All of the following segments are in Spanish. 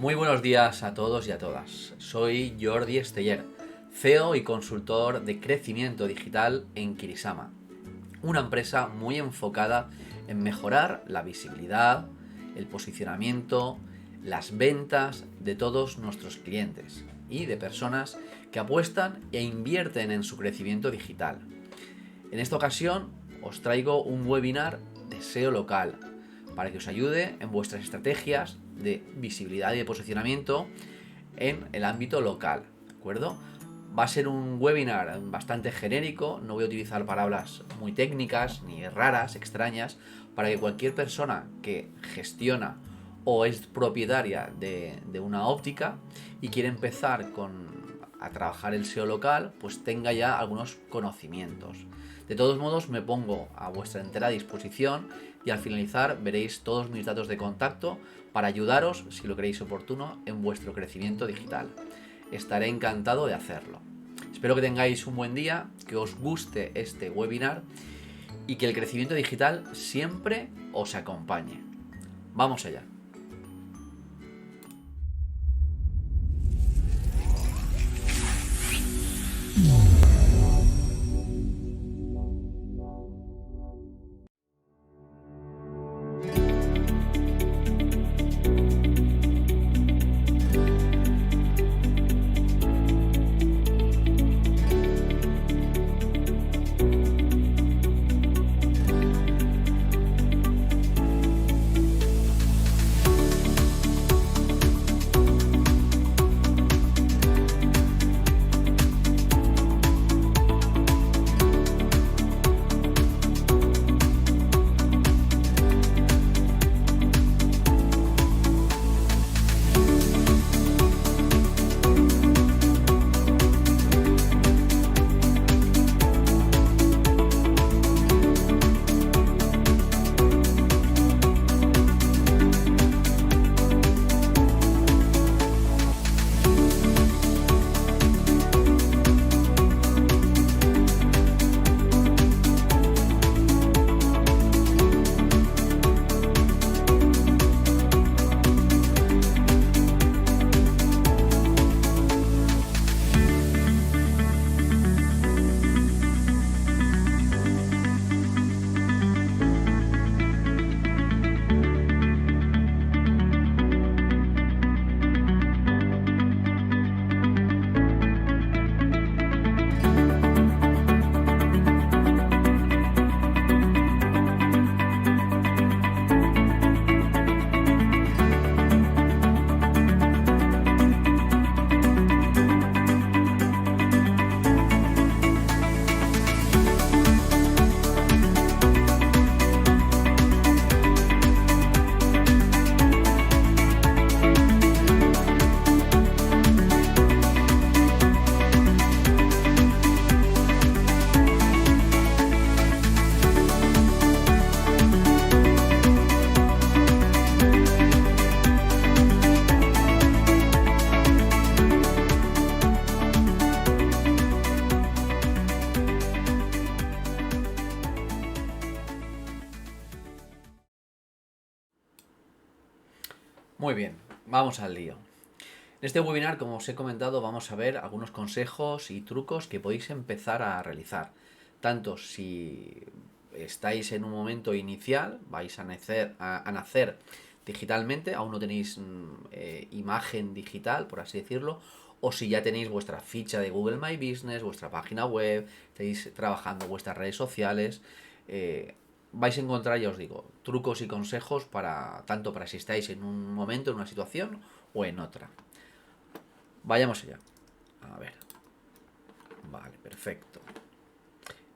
Muy buenos días a todos y a todas. Soy Jordi Esteller, CEO y consultor de crecimiento digital en Kirisama, una empresa muy enfocada en mejorar la visibilidad, el posicionamiento, las ventas de todos nuestros clientes y de personas que apuestan e invierten en su crecimiento digital. En esta ocasión os traigo un webinar de SEO local para que os ayude en vuestras estrategias de visibilidad y de posicionamiento en el ámbito local, ¿de acuerdo? Va a ser un webinar bastante genérico, no voy a utilizar palabras muy técnicas ni raras, extrañas, para que cualquier persona que gestiona o es propietaria de una óptica y quiere empezar a trabajar el SEO local, pues tenga ya algunos conocimientos. De todos modos, me pongo a vuestra entera disposición y al finalizar veréis todos mis datos de contacto para ayudaros, si lo creéis oportuno, en vuestro crecimiento digital. Estaré encantado de hacerlo. Espero que tengáis un buen día, que os guste este webinar y que el crecimiento digital siempre os acompañe. Vamos allá. Muy bien, vamos al lío. En este webinar, como os he comentado, vamos a ver algunos consejos y trucos que podéis empezar a realizar. Tanto si estáis en un momento inicial, vais a nacer digitalmente, aún no tenéis imagen digital, por así decirlo, o si ya tenéis vuestra ficha de Google My Business, vuestra página web, estáis trabajando vuestras redes sociales, vais a encontrar, ya os digo, trucos y consejos tanto para si estáis en un momento, en una situación o en otra. Vayamos allá. A ver. Vale, perfecto.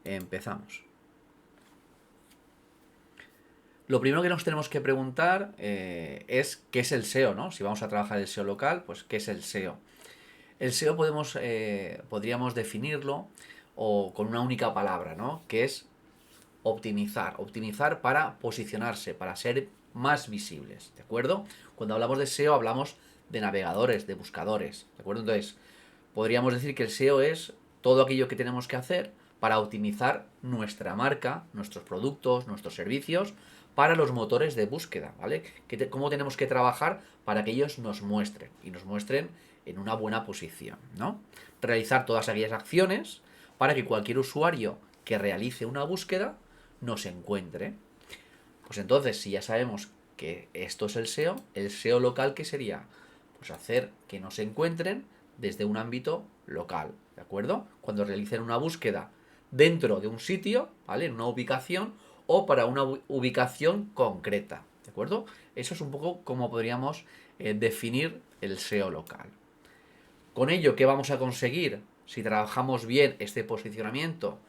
Empezamos. Lo primero que nos tenemos que preguntar es qué es el SEO, ¿no? Si vamos a trabajar el SEO local, pues ¿qué es el SEO? El SEO podríamos definirlo con una única palabra, ¿no? Que es optimizar. Optimizar para posicionarse, para ser más visibles, ¿de acuerdo? Cuando hablamos de SEO hablamos de navegadores, de buscadores, ¿de acuerdo? Entonces, podríamos decir que el SEO es todo aquello que tenemos que hacer para optimizar nuestra marca, nuestros productos, nuestros servicios, para los motores de búsqueda, ¿vale? Cómo tenemos que trabajar para que ellos nos muestren y nos muestren en una buena posición, ¿no? Realizar todas aquellas acciones para que cualquier usuario que realice una búsqueda nos encuentre. Pues entonces, si ya sabemos que esto es el SEO local, ¿qué sería? Pues hacer que nos encuentren desde un ámbito local, ¿de acuerdo? Cuando realicen una búsqueda dentro de un sitio, ¿vale? En una ubicación o para una ubicación concreta, ¿de acuerdo? Eso es un poco como podríamos definir el SEO local. Con ello, ¿qué vamos a conseguir? Si trabajamos bien este posicionamiento,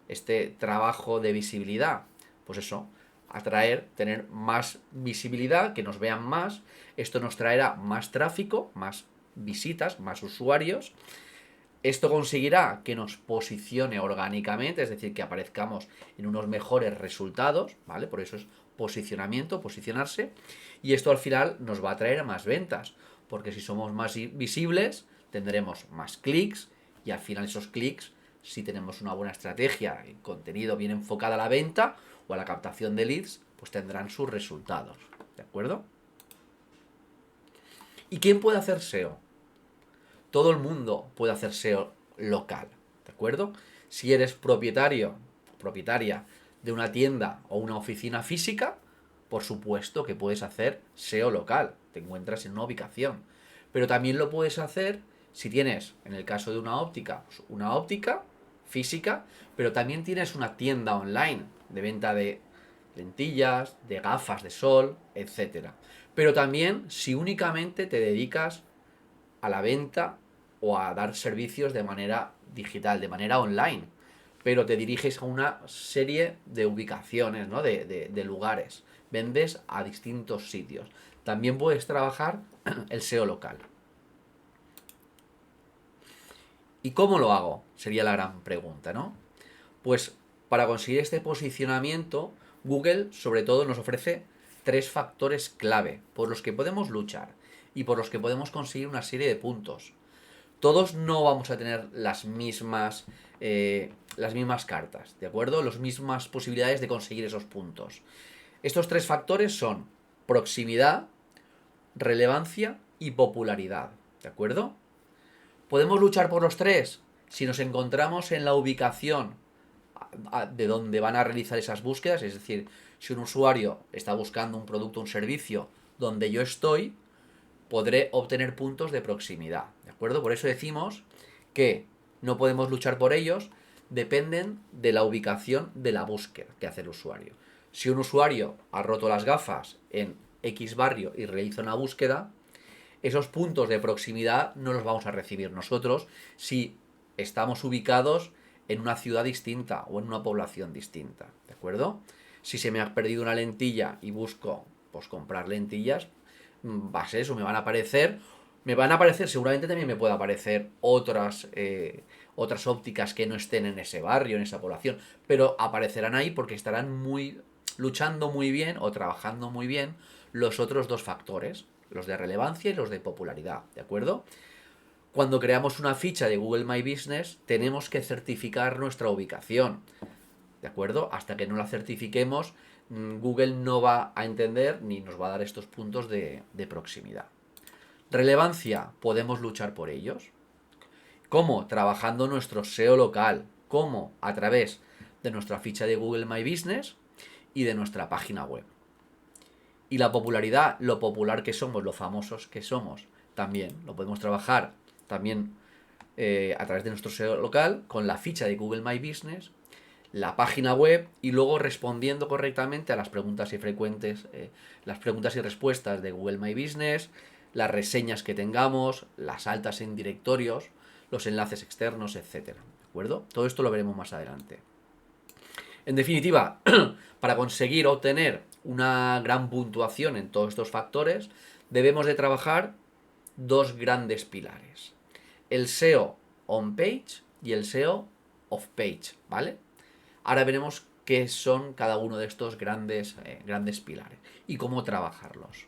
este trabajo de visibilidad, pues eso, atraer, tener más visibilidad, que nos vean más, esto nos traerá más tráfico, más visitas, más usuarios. Esto conseguirá que nos posicione orgánicamente, es decir, que aparezcamos en unos mejores resultados, ¿vale? Por eso es posicionamiento, posicionarse. Y esto al final nos va a traer más ventas, porque si somos más visibles, tendremos más clics y al final esos clics, si tenemos una buena estrategia y contenido bien enfocado a la venta o a la captación de leads, pues tendrán sus resultados, ¿de acuerdo? ¿Y quién puede hacer SEO? Todo el mundo puede hacer SEO local, ¿de acuerdo? Si eres propietario, propietaria de una tienda o una oficina física, por supuesto que puedes hacer SEO local, te encuentras en una ubicación. Pero también lo puedes hacer si tienes, en el caso de una óptica física, pero también tienes una tienda online de venta de lentillas, de gafas de sol, etcétera. Pero también si únicamente te dedicas a la venta o a dar servicios de manera digital, de manera online. Pero te diriges a una serie de ubicaciones, ¿no? De lugares. Vendes a distintos sitios. También puedes trabajar el SEO local. ¿Y cómo lo hago? Sería la gran pregunta, ¿no? Pues para conseguir este posicionamiento, Google sobre todo nos ofrece tres factores clave por los que podemos luchar y por los que podemos conseguir una serie de puntos. Todos no vamos a tener las mismas cartas, ¿de acuerdo? Las mismas posibilidades de conseguir esos puntos. Estos tres factores son proximidad, relevancia y popularidad, ¿de acuerdo? ¿Podemos luchar por los tres? Si nos encontramos en la ubicación de donde van a realizar esas búsquedas, es decir, si un usuario está buscando un producto o un servicio donde yo estoy, podré obtener puntos de proximidad, ¿de acuerdo? Por eso decimos que no podemos luchar por ellos, dependen de la ubicación de la búsqueda que hace el usuario. Si un usuario ha roto las gafas en X barrio y realiza una búsqueda, esos puntos de proximidad no los vamos a recibir nosotros si estamos ubicados en una ciudad distinta o en una población distinta, ¿de acuerdo? Si se me ha perdido una lentilla y busco pues comprar lentillas, va a ser eso, me van a aparecer, seguramente también me puede aparecer otras ópticas que no estén en ese barrio, en esa población, pero aparecerán ahí porque estarán luchando muy bien o trabajando muy bien los otros dos factores, los de relevancia y los de popularidad, ¿de acuerdo? Cuando creamos una ficha de Google My Business, tenemos que certificar nuestra ubicación, ¿de acuerdo? Hasta que no la certifiquemos, Google no va a entender ni nos va a dar estos puntos de proximidad. Relevancia, podemos luchar por ellos. ¿Cómo? Trabajando nuestro SEO local. ¿Cómo? A través de nuestra ficha de Google My Business y de nuestra página web. Y la popularidad, lo popular que somos, lo famosos que somos, también lo podemos trabajar también a través de nuestro SEO local con la ficha de Google My Business, la página web y luego respondiendo correctamente a las preguntas y frecuentes, las preguntas y respuestas de Google My Business, las reseñas que tengamos, las altas en directorios, los enlaces externos, etcétera. ¿De acuerdo? Todo esto lo veremos más adelante. En definitiva, para conseguir obtener una gran puntuación en todos estos factores, debemos de trabajar dos grandes pilares. El SEO on-page y el SEO off-page, ¿vale? Ahora veremos qué son cada uno de estos grandes pilares y cómo trabajarlos.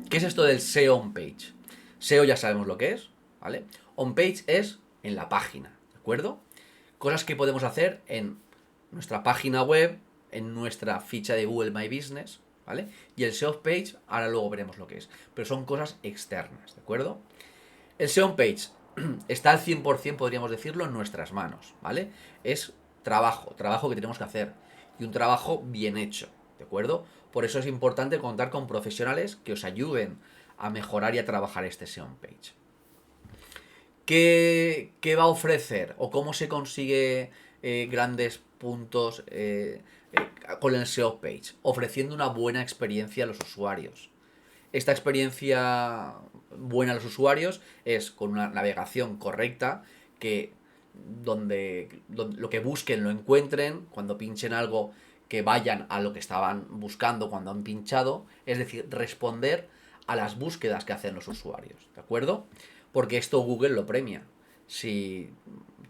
¿Qué es esto del SEO on-page? SEO ya sabemos lo que es, ¿vale? On-page es en la página, ¿de acuerdo? Cosas que podemos hacer en nuestra página web, en nuestra ficha de Google My Business, ¿vale? Y el SEO page, ahora luego veremos lo que es. Pero son cosas externas, ¿de acuerdo? El SEO page está al 100%, podríamos decirlo, en nuestras manos, ¿vale? Es trabajo que tenemos que hacer. Y un trabajo bien hecho, ¿de acuerdo? Por eso es importante contar con profesionales que os ayuden a mejorar y a trabajar este SEO page. ¿Qué va a ofrecer? ¿O cómo se consigue grandes puntos con el SEO page? Ofreciendo una buena experiencia a los usuarios. Esta experiencia buena a los usuarios es con una navegación correcta, que donde lo que busquen lo encuentren, cuando pinchen algo que vayan a lo que estaban buscando cuando han pinchado, es decir, responder a las búsquedas que hacen los usuarios, ¿de acuerdo? Porque esto Google lo premia. Si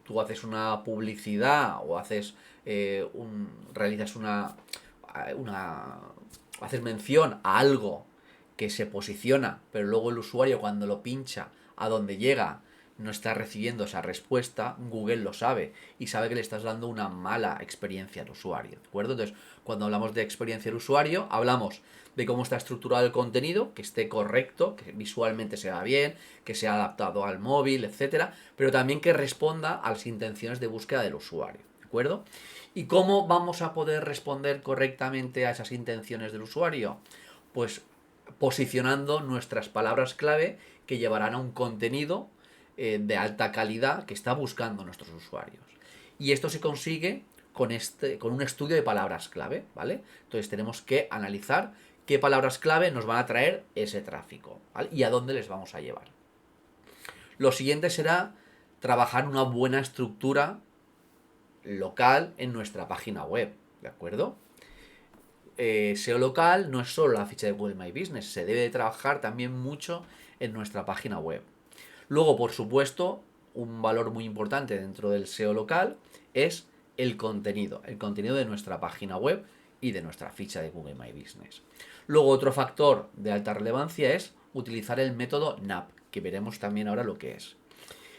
tú haces una publicidad o realizas una haces mención a algo que se posiciona, pero luego el usuario cuando lo pincha a donde llega no está recibiendo esa respuesta, Google lo sabe y sabe que le estás dando una mala experiencia al usuario, ¿de acuerdo? Entonces, cuando hablamos de experiencia del usuario, hablamos de cómo está estructurado el contenido, que esté correcto, que visualmente se vea bien, que sea adaptado al móvil, etcétera, pero también que responda a las intenciones de búsqueda del usuario, ¿de acuerdo? ¿Y cómo vamos a poder responder correctamente a esas intenciones del usuario? Pues posicionando nuestras palabras clave que llevarán a un contenido de alta calidad que está buscando nuestros usuarios. Y esto se consigue con un estudio de palabras clave, ¿vale? Entonces tenemos que analizar qué palabras clave nos van a traer ese tráfico, ¿vale? Y a dónde les vamos a llevar. Lo siguiente será trabajar una buena estructura local en nuestra página web, ¿de acuerdo? SEO local no es solo la ficha de Google My Business, se debe de trabajar también mucho en nuestra página web. Luego, por supuesto, un valor muy importante dentro del SEO local es el contenido de nuestra página web y de nuestra ficha de Google My Business. Luego, otro factor de alta relevancia es utilizar el método NAP, que veremos también ahora lo que es.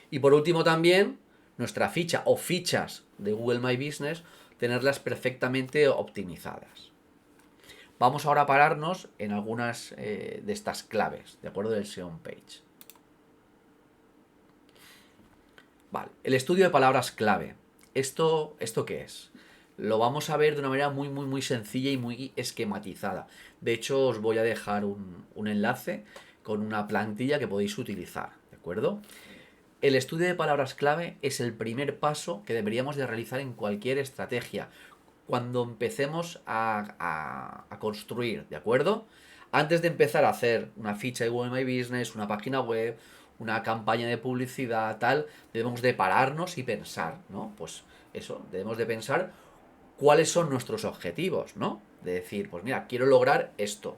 Y por último también, nuestra ficha o fichas de Google My Business, tenerlas perfectamente optimizadas. Vamos ahora a pararnos en algunas de estas claves, ¿de acuerdo? Del SEO page. Vale, el estudio de palabras clave. ¿Esto qué es? Lo vamos a ver de una manera muy sencilla y muy esquematizada. De hecho, os voy a dejar un enlace con una plantilla que podéis utilizar, ¿de acuerdo? El estudio de palabras clave es el primer paso que deberíamos de realizar en cualquier estrategia cuando empecemos a construir, ¿de acuerdo? Antes de empezar a hacer una ficha de Google My Business, una página web, una campaña de publicidad, tal, debemos de pararnos y pensar, ¿no? Pues eso, debemos de pensar cuáles son nuestros objetivos, ¿no? De decir, pues mira, quiero lograr esto.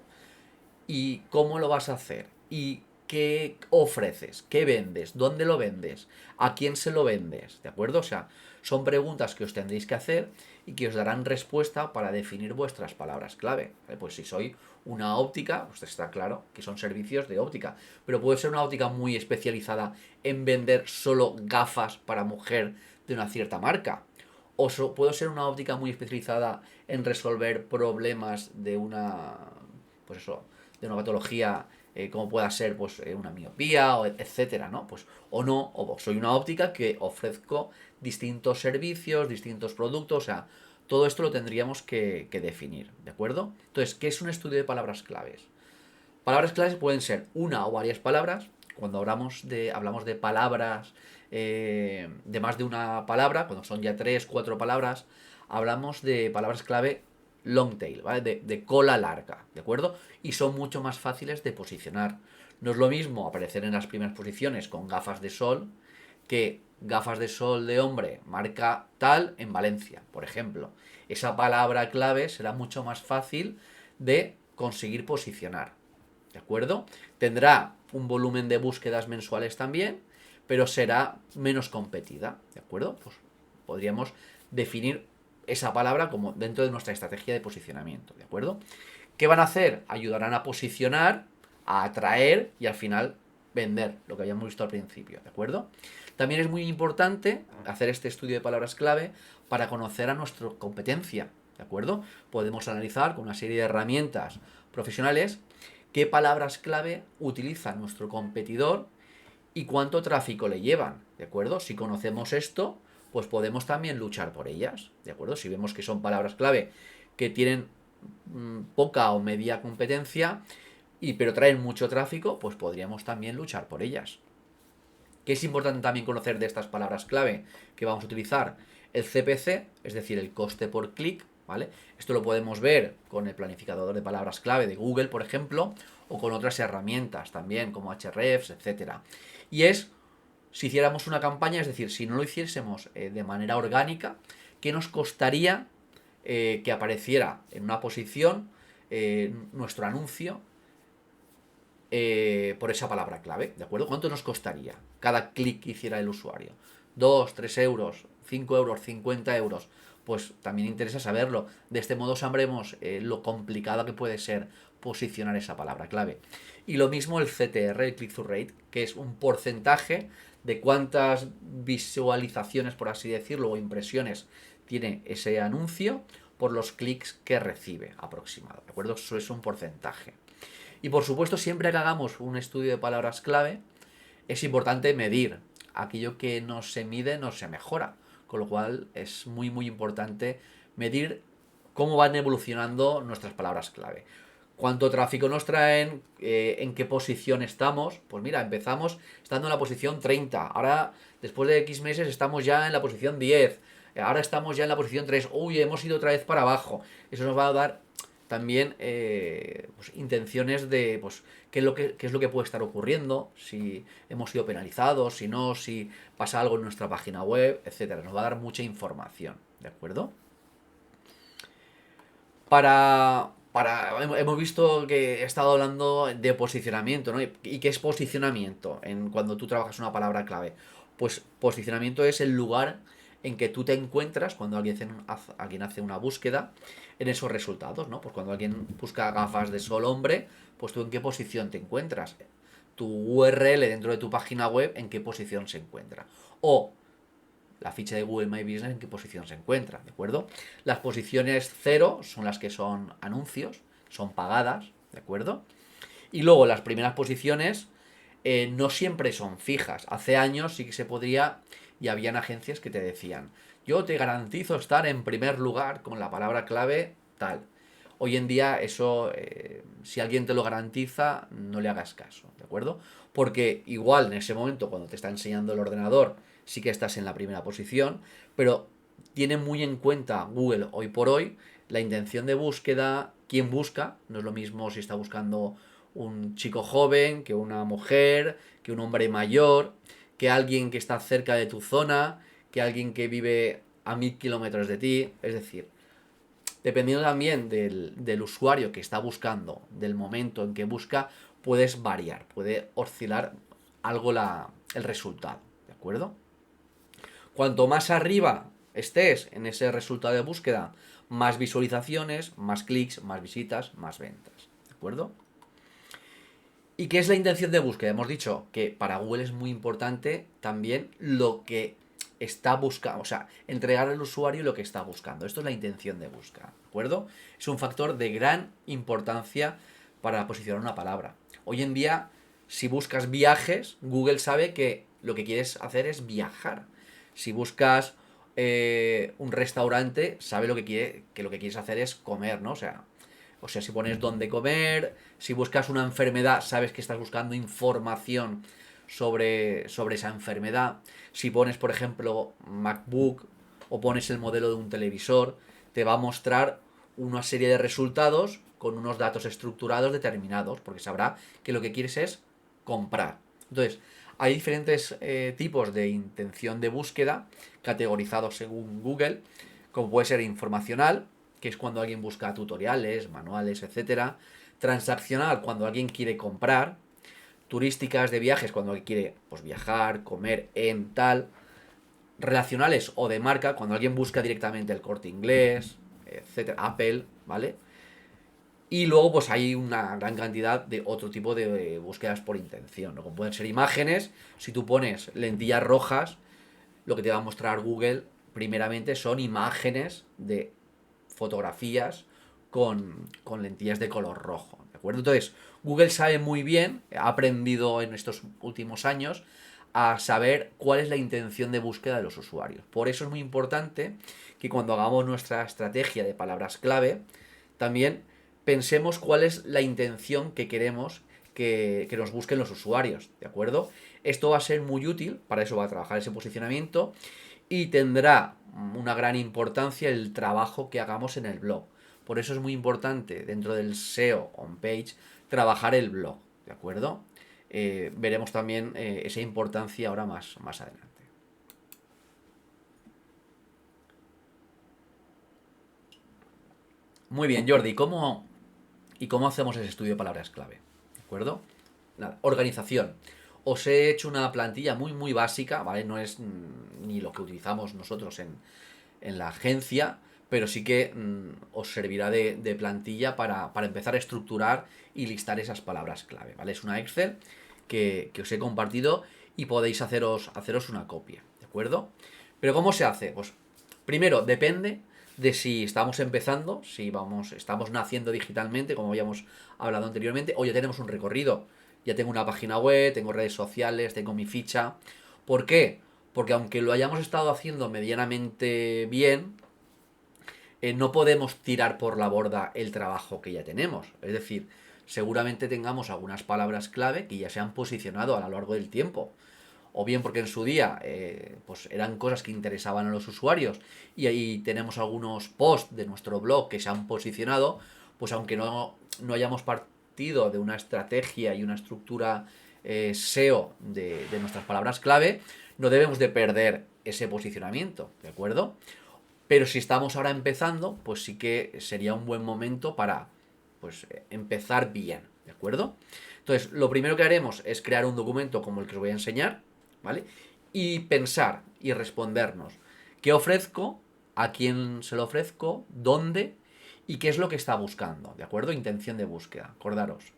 ¿Y cómo lo vas a hacer? ¿Y qué ofreces? ¿Qué vendes? ¿Dónde lo vendes? ¿A quién se lo vendes? ¿De acuerdo? O sea, son preguntas que os tendréis que hacer y que os darán respuesta para definir vuestras palabras clave. Pues si soy una óptica, pues está claro que son servicios de óptica. Pero puede ser una óptica muy especializada en vender solo gafas para mujer de una cierta marca. O puedo ser una óptica muy especializada en resolver problemas de pues eso, de una patología como pueda ser pues una miopía, etcétera, ¿no? Pues o no, o soy una óptica que ofrezco distintos servicios, distintos productos, o sea, todo esto lo tendríamos que definir, ¿de acuerdo? Entonces, ¿qué es un estudio de palabras claves? Palabras claves pueden ser una o varias palabras. Cuando hablamos de palabras, de más de una palabra, cuando son ya 3, 4 palabras, hablamos de palabras clave long tail, ¿vale? De cola larga, ¿de acuerdo? Y son mucho más fáciles de posicionar. No es lo mismo aparecer en las primeras posiciones con gafas de sol que gafas de sol de hombre, marca tal, en Valencia, por ejemplo. Esa palabra clave será mucho más fácil de conseguir posicionar, ¿de acuerdo? Tendrá un volumen de búsquedas mensuales también, pero será menos competida, ¿de acuerdo? Pues podríamos definir esa palabra como dentro de nuestra estrategia de posicionamiento, ¿de acuerdo? ¿Qué van a hacer? Ayudarán a posicionar, a atraer y al final vender, lo que habíamos visto al principio, ¿de acuerdo? También es muy importante hacer este estudio de palabras clave para conocer a nuestra competencia, ¿de acuerdo? Podemos analizar con una serie de herramientas profesionales qué palabras clave utiliza nuestro competidor y cuánto tráfico le llevan, ¿de acuerdo? Si conocemos esto, pues podemos también luchar por ellas, ¿de acuerdo? Si vemos que son palabras clave que tienen poca o media competencia, pero traen mucho tráfico, pues podríamos también luchar por ellas. ¿Qué es importante también conocer de estas palabras clave que vamos a utilizar? El CPC, es decir, el coste por clic, ¿vale? Esto lo podemos ver con el planificador de palabras clave de Google, por ejemplo, o con otras herramientas también, como Ahrefs, etcétera. Y es, si hiciéramos una campaña, es decir, si no lo hiciésemos de manera orgánica, ¿qué nos costaría que apareciera en una posición nuestro anuncio por esa palabra clave, ¿de acuerdo? ¿Cuánto nos costaría cada clic que hiciera el usuario? ¿2, 3 euros, 5 euros, 50 euros? Pues también interesa saberlo. De este modo sabremos lo complicado que puede ser posicionar esa palabra clave. Y lo mismo el CTR, el click-through rate, que es un porcentaje de cuántas visualizaciones, por así decirlo, o impresiones tiene ese anuncio por los clics que recibe aproximado, ¿de acuerdo? Eso es un porcentaje. Y por supuesto, siempre que hagamos un estudio de palabras clave, es importante medir. Aquello que no se mide no se mejora. Con lo cual es muy muy importante medir cómo van evolucionando nuestras palabras clave. Cuánto tráfico nos traen, en qué posición estamos. Pues mira, empezamos estando en la posición 30. Ahora, después de X meses, estamos ya en la posición 10. Ahora estamos ya en la posición 3. Uy, hemos ido otra vez para abajo. Eso nos va a dar también pues, intenciones de pues, qué es lo que puede estar ocurriendo, si hemos sido penalizados, si no, si pasa algo en nuestra página web, etcétera. Nos va a dar mucha información, ¿de acuerdo? Hemos visto que he estado hablando de posicionamiento, ¿no? ¿Y qué es posicionamiento cuando tú trabajas una palabra clave? Pues posicionamiento es el lugar en que tú te encuentras cuando alguien hace una búsqueda en esos resultados, ¿no? Pues cuando alguien busca gafas de sol hombre, pues tú en qué posición te encuentras. Tu URL dentro de tu página web, en qué posición se encuentra. O la ficha de Google My Business en qué posición se encuentra, ¿de acuerdo? Las posiciones 0 son las que son anuncios, son pagadas, ¿de acuerdo? Y luego las primeras posiciones no siempre son fijas. Hace años sí que se podría y habían agencias que te decían, yo te garantizo estar en primer lugar con la palabra clave tal. Hoy en día eso, si alguien te lo garantiza, no le hagas caso, ¿de acuerdo? Porque igual en ese momento cuando te está enseñando el ordenador sí que estás en la primera posición, pero tiene muy en cuenta Google hoy por hoy la intención de búsqueda, quién busca, no es lo mismo si está buscando un chico joven, que una mujer, que un hombre mayor, que alguien que está cerca de tu zona, que alguien que vive a 1000 kilómetros de ti. Es decir, dependiendo también del usuario que está buscando, del momento en que busca, puedes variar, puede oscilar algo el resultado, ¿de acuerdo? Cuanto más arriba estés en ese resultado de búsqueda, más visualizaciones, más clics, más visitas, más ventas, ¿de acuerdo? ¿Y qué es la intención de búsqueda? Hemos dicho que para Google es muy importante también lo que está buscando, o sea, entregar al usuario lo que está buscando. Esto es la intención de búsqueda, ¿de acuerdo? Es un factor de gran importancia para posicionar una palabra. Hoy en día, si buscas viajes, Google sabe que lo que quieres hacer es viajar. Si buscas un restaurante, sabe que lo que quieres hacer es comer, ¿no? O sea, si pones dónde comer, si buscas una enfermedad, sabes que estás buscando información sobre esa enfermedad. Si pones, por ejemplo, MacBook o pones el modelo de un televisor, te va a mostrar una serie de resultados con unos datos estructurados determinados, porque sabrá que lo que quieres es comprar. Entonces, hay diferentes tipos de intención de búsqueda categorizados según Google, como puede ser informacional, que es cuando alguien busca tutoriales, manuales, etcétera. Transaccional, cuando alguien quiere comprar. Turísticas de viajes, cuando alguien quiere pues, viajar, comer en tal. Relacionales o de marca, cuando alguien busca directamente el Corte Inglés, etcétera, Apple, ¿vale? Y luego pues hay una gran cantidad de otro tipo de búsquedas por intención, ¿no? Como pueden ser imágenes, si tú pones lentillas rojas, lo que te va a mostrar Google primeramente son imágenes de fotografías con lentillas de color rojo, ¿de acuerdo? Entonces, Google sabe muy bien, ha aprendido en estos últimos años a saber cuál es la intención de búsqueda de los usuarios. Por eso es muy importante que cuando hagamos nuestra estrategia de palabras clave, también pensemos cuál es la intención que queremos que nos busquen los usuarios, ¿de acuerdo? Esto va a ser muy útil, para eso va a trabajar ese posicionamiento y tendrá una gran importancia el trabajo que hagamos en el blog. Por eso es muy importante dentro del SEO on page trabajar el blog, ¿de acuerdo? Veremos también esa importancia ahora más adelante. Muy bien, Jordi, ¿y cómo hacemos ese estudio de palabras clave? ¿De acuerdo? Nada, organización. Os he hecho una plantilla muy básica, ¿vale? No es ni lo que utilizamos nosotros en la agencia, pero sí que os servirá de plantilla para empezar a estructurar y listar esas palabras clave, ¿vale? Es una Excel que os he compartido y podéis haceros una copia, ¿de acuerdo? Pero ¿cómo se hace? Pues primero, depende de si estamos empezando, si estamos naciendo digitalmente, como habíamos hablado anteriormente, o ya tenemos un recorrido. Ya tengo una página web, tengo redes sociales, tengo mi ficha. ¿Por qué? Porque aunque lo hayamos estado haciendo medianamente bien, no podemos tirar por la borda el trabajo que ya tenemos. Es decir, seguramente tengamos algunas palabras clave que ya se han posicionado a lo largo del tiempo. O bien porque en su día pues eran cosas que interesaban a los usuarios y ahí tenemos algunos posts de nuestro blog que se han posicionado, pues aunque no hayamos partido de una estrategia y una estructura SEO de nuestras palabras clave, no debemos de perder ese posicionamiento, ¿de acuerdo? Pero si estamos ahora empezando, pues sí que sería un buen momento para pues, empezar bien, ¿de acuerdo? Entonces, lo primero que haremos es crear un documento como el que os voy a enseñar, ¿vale? Y pensar y respondernos qué ofrezco, a quién se lo ofrezco, dónde y qué es lo que está buscando, ¿de acuerdo? Intención de búsqueda, acordaros.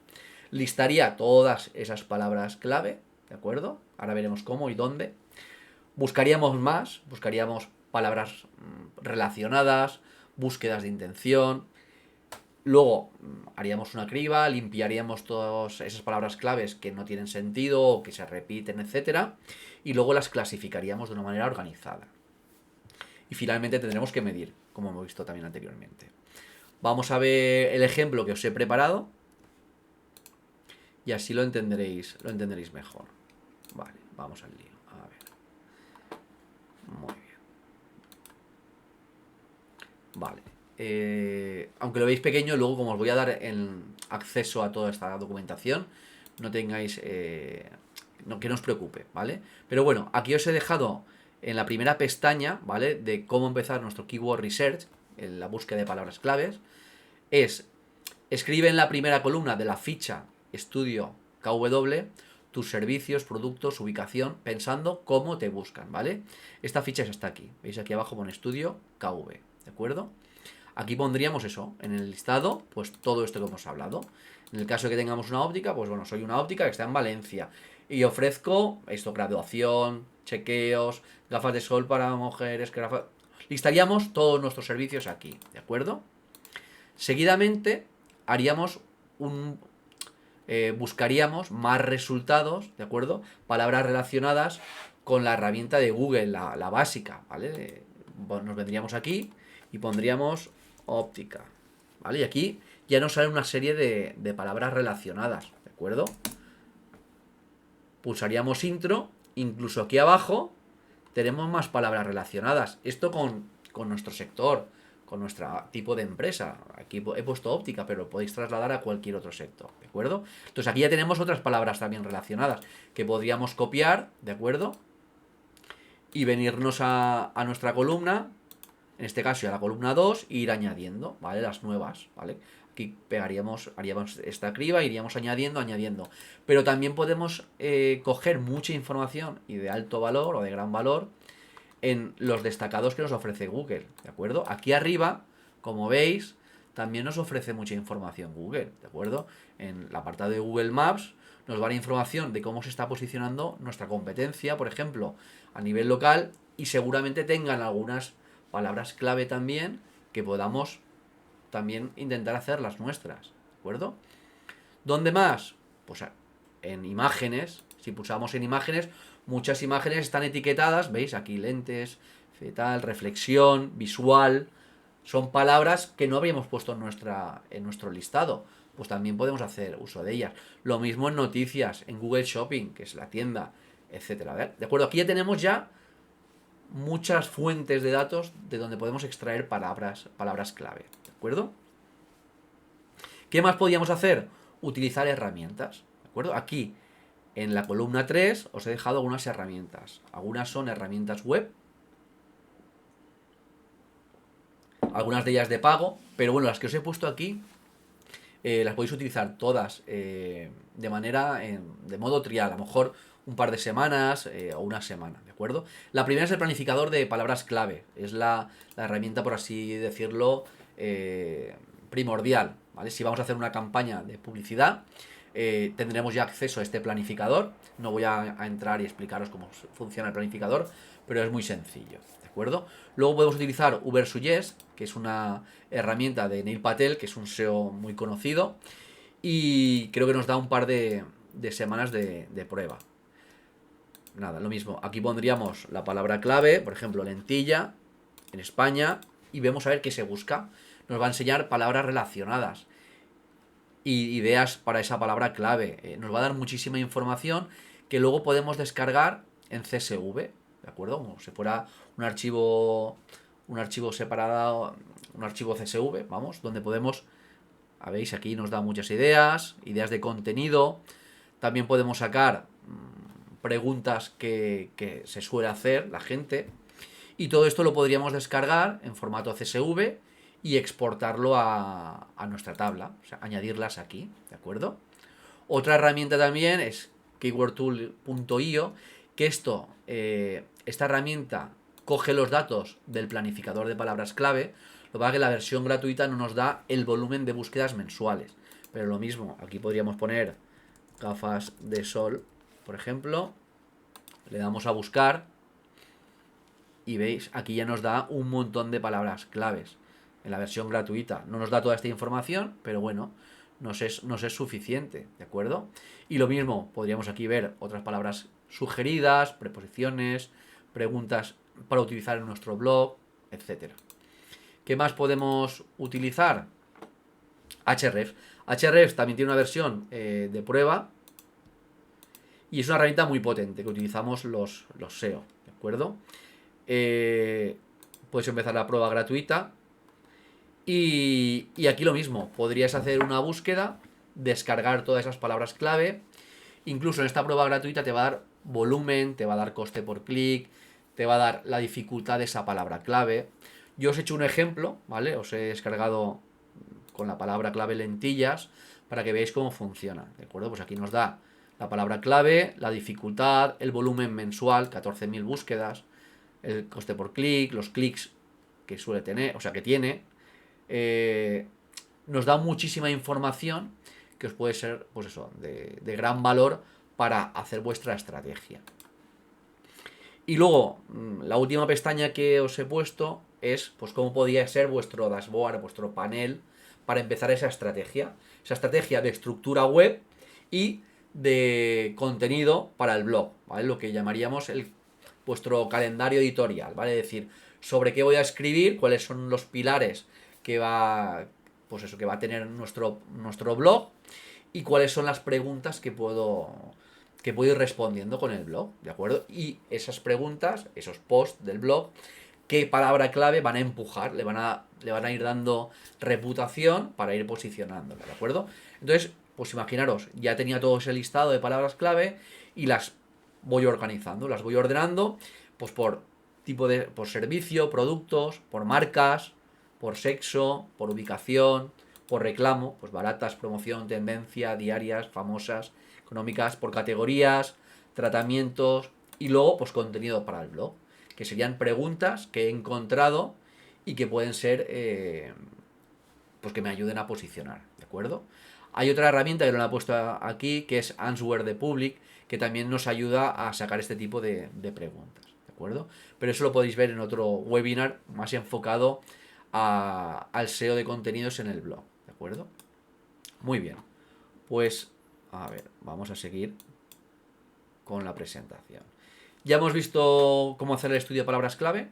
Listaría todas esas palabras clave, ¿de acuerdo? Ahora veremos cómo y dónde. Buscaríamos palabras relacionadas, búsquedas de intención. Luego haríamos una criba, limpiaríamos todas esas palabras claves que no tienen sentido o que se repiten, etcétera, y luego las clasificaríamos de una manera organizada. Y finalmente tendremos que medir, como hemos visto también anteriormente. Vamos a ver el ejemplo que os he preparado y así lo entenderéis mejor. Vale, vamos al lío. A ver. Muy bien. Vale. Aunque lo veis pequeño, luego como os voy a dar el acceso a toda esta documentación, no tengáis... que no os preocupe, ¿vale? Pero bueno, aquí os he dejado en la primera pestaña, ¿vale? De cómo empezar nuestro Keyword Research, en la búsqueda de palabras claves, es escribe en la primera columna de la ficha estudio KW tus servicios, productos, ubicación, pensando cómo te buscan, ¿vale? Esta ficha es hasta aquí. ¿Veis? Aquí abajo pone estudio KV, ¿de acuerdo? Aquí pondríamos eso, en el listado, pues todo esto que hemos hablado. En el caso de que tengamos una óptica, pues bueno, soy una óptica que está en Valencia y ofrezco esto, graduación, chequeos, gafas de sol para mujeres, listaríamos todos nuestros servicios aquí, ¿de acuerdo? Seguidamente haríamos buscaríamos más resultados, ¿de acuerdo? Palabras relacionadas con la herramienta de Google, la básica, ¿vale? Nos vendríamos aquí y pondríamos óptica, ¿vale? Y aquí ya nos sale una serie de palabras relacionadas, ¿de acuerdo? Pulsaríamos intro, incluso aquí abajo tenemos más palabras relacionadas. Esto con nuestro sector, con nuestro tipo de empresa. Aquí he puesto óptica, pero podéis trasladar a cualquier otro sector, ¿de acuerdo? Entonces aquí ya tenemos otras palabras también relacionadas que podríamos copiar, ¿de acuerdo? Y venirnos a nuestra columna, en este caso a la columna 2, e ir añadiendo, ¿vale? Las nuevas, ¿vale? Aquí haríamos esta criba, iríamos añadiendo. Pero también podemos coger mucha información y de alto valor o de gran valor en los destacados que nos ofrece Google, ¿de acuerdo? Aquí arriba, como veis, también nos ofrece mucha información Google, ¿de acuerdo? En el apartado de Google Maps nos va a dar información de cómo se está posicionando nuestra competencia, por ejemplo, a nivel local, y seguramente tengan algunas palabras clave también que podamos también intentar hacer las nuestras, ¿de acuerdo? ¿Dónde más? Pues en imágenes. Si pulsamos en imágenes, muchas imágenes están etiquetadas, ¿veis? Aquí lentes, fetal, reflexión, visual. Son palabras que no habíamos puesto en nuestro listado. Pues también podemos hacer uso de ellas. Lo mismo en noticias, en Google Shopping, que es la tienda, etcétera. ¿De acuerdo? Aquí ya tenemos ya muchas fuentes de datos de donde podemos extraer palabras clave. ¿De acuerdo? ¿Qué más podíamos hacer? Utilizar herramientas. ¿De acuerdo? Aquí, en la columna 3, os he dejado algunas herramientas. Algunas son herramientas web. Algunas de ellas de pago. Pero bueno, las que os he puesto aquí, las podéis utilizar todas de modo trial. A lo mejor un par de semanas o una semana, ¿de acuerdo? La primera es el planificador de palabras clave. Es la herramienta, por así decirlo, primordial, ¿vale? Si vamos a hacer una campaña de publicidad, tendremos ya acceso a este planificador. No voy a entrar y explicaros cómo funciona el planificador, pero es muy sencillo, ¿de acuerdo? Luego podemos utilizar Ubersuggest, que es una herramienta de Neil Patel, que es un SEO muy conocido, y creo que nos da un par de semanas de prueba. Nada, lo mismo. Aquí pondríamos la palabra clave, por ejemplo, lentilla, en España, y vemos a ver qué se busca. Nos va a enseñar palabras relacionadas y ideas para esa palabra clave. Nos va a dar muchísima información que luego podemos descargar en CSV, ¿de acuerdo? Como si fuera un archivo separado, un archivo CSV, vamos, donde podemos, veis, aquí nos da muchas ideas de contenido. También podemos sacar preguntas que se suele hacer la gente. Y todo esto lo podríamos descargar en formato CSV y exportarlo a nuestra tabla, o sea, añadirlas aquí, ¿de acuerdo? Otra herramienta también es keywordtool.io, que esta herramienta coge los datos del planificador de palabras clave. Lo que pasa es que la versión gratuita no nos da el volumen de búsquedas mensuales. Pero lo mismo, aquí podríamos poner gafas de sol, por ejemplo. Le damos a buscar y veis, aquí ya nos da un montón de palabras claves. En la versión gratuita no nos da toda esta información, pero bueno, nos es suficiente, ¿de acuerdo? Y lo mismo, podríamos aquí ver otras palabras sugeridas, preposiciones, preguntas para utilizar en nuestro blog, etcétera. ¿Qué más podemos utilizar? Href. Href también tiene una versión de prueba y es una herramienta muy potente que utilizamos los SEO, ¿de acuerdo? Puedes empezar la prueba gratuita y aquí lo mismo, podrías hacer una búsqueda, descargar todas esas palabras clave. Incluso en esta prueba gratuita te va a dar volumen, te va a dar coste por clic, te va a dar la dificultad de esa palabra clave. Yo os he hecho un ejemplo, ¿vale? Os he descargado con la palabra clave lentillas para que veáis cómo funciona, ¿de acuerdo? Pues aquí nos da la palabra clave, la dificultad, el volumen mensual, 14.000 búsquedas, el coste por clic, los clics que suele tener, o sea, que tiene. Nos da muchísima información que os puede ser, pues eso, de gran valor para hacer vuestra estrategia. Y luego, la última pestaña que os he puesto es, pues, cómo podría ser vuestro dashboard, vuestro panel, para empezar esa estrategia de estructura web y de contenido para el blog, ¿vale? Lo que llamaríamos vuestro calendario editorial, ¿vale? Es decir, sobre qué voy a escribir, cuáles son los pilares que va a tener nuestro blog y cuáles son las preguntas que puedo ir respondiendo con el blog, ¿de acuerdo? Y esas preguntas, esos posts del blog, qué palabra clave van a empujar, le van a ir dando reputación para ir posicionándolo, ¿de acuerdo? Entonces, pues imaginaros, ya tenía todo ese listado de palabras clave y las voy organizando, las voy ordenando, pues por por servicio, productos, por marcas, por sexo, por ubicación, por reclamo, pues baratas, promoción, tendencia, diarias, famosas, económicas, por categorías, tratamientos y luego pues contenido para el blog, que serían preguntas que he encontrado y que pueden ser pues que me ayuden a posicionar, ¿de acuerdo? Hay otra herramienta que no la he puesto aquí, que es Answer the Public, que también nos ayuda a sacar este tipo de preguntas, ¿de acuerdo? Pero eso lo podéis ver en otro webinar más enfocado al SEO de contenidos en el blog, ¿de acuerdo? Muy bien, pues a ver, vamos a seguir con la presentación. Ya hemos visto cómo hacer el estudio de palabras clave.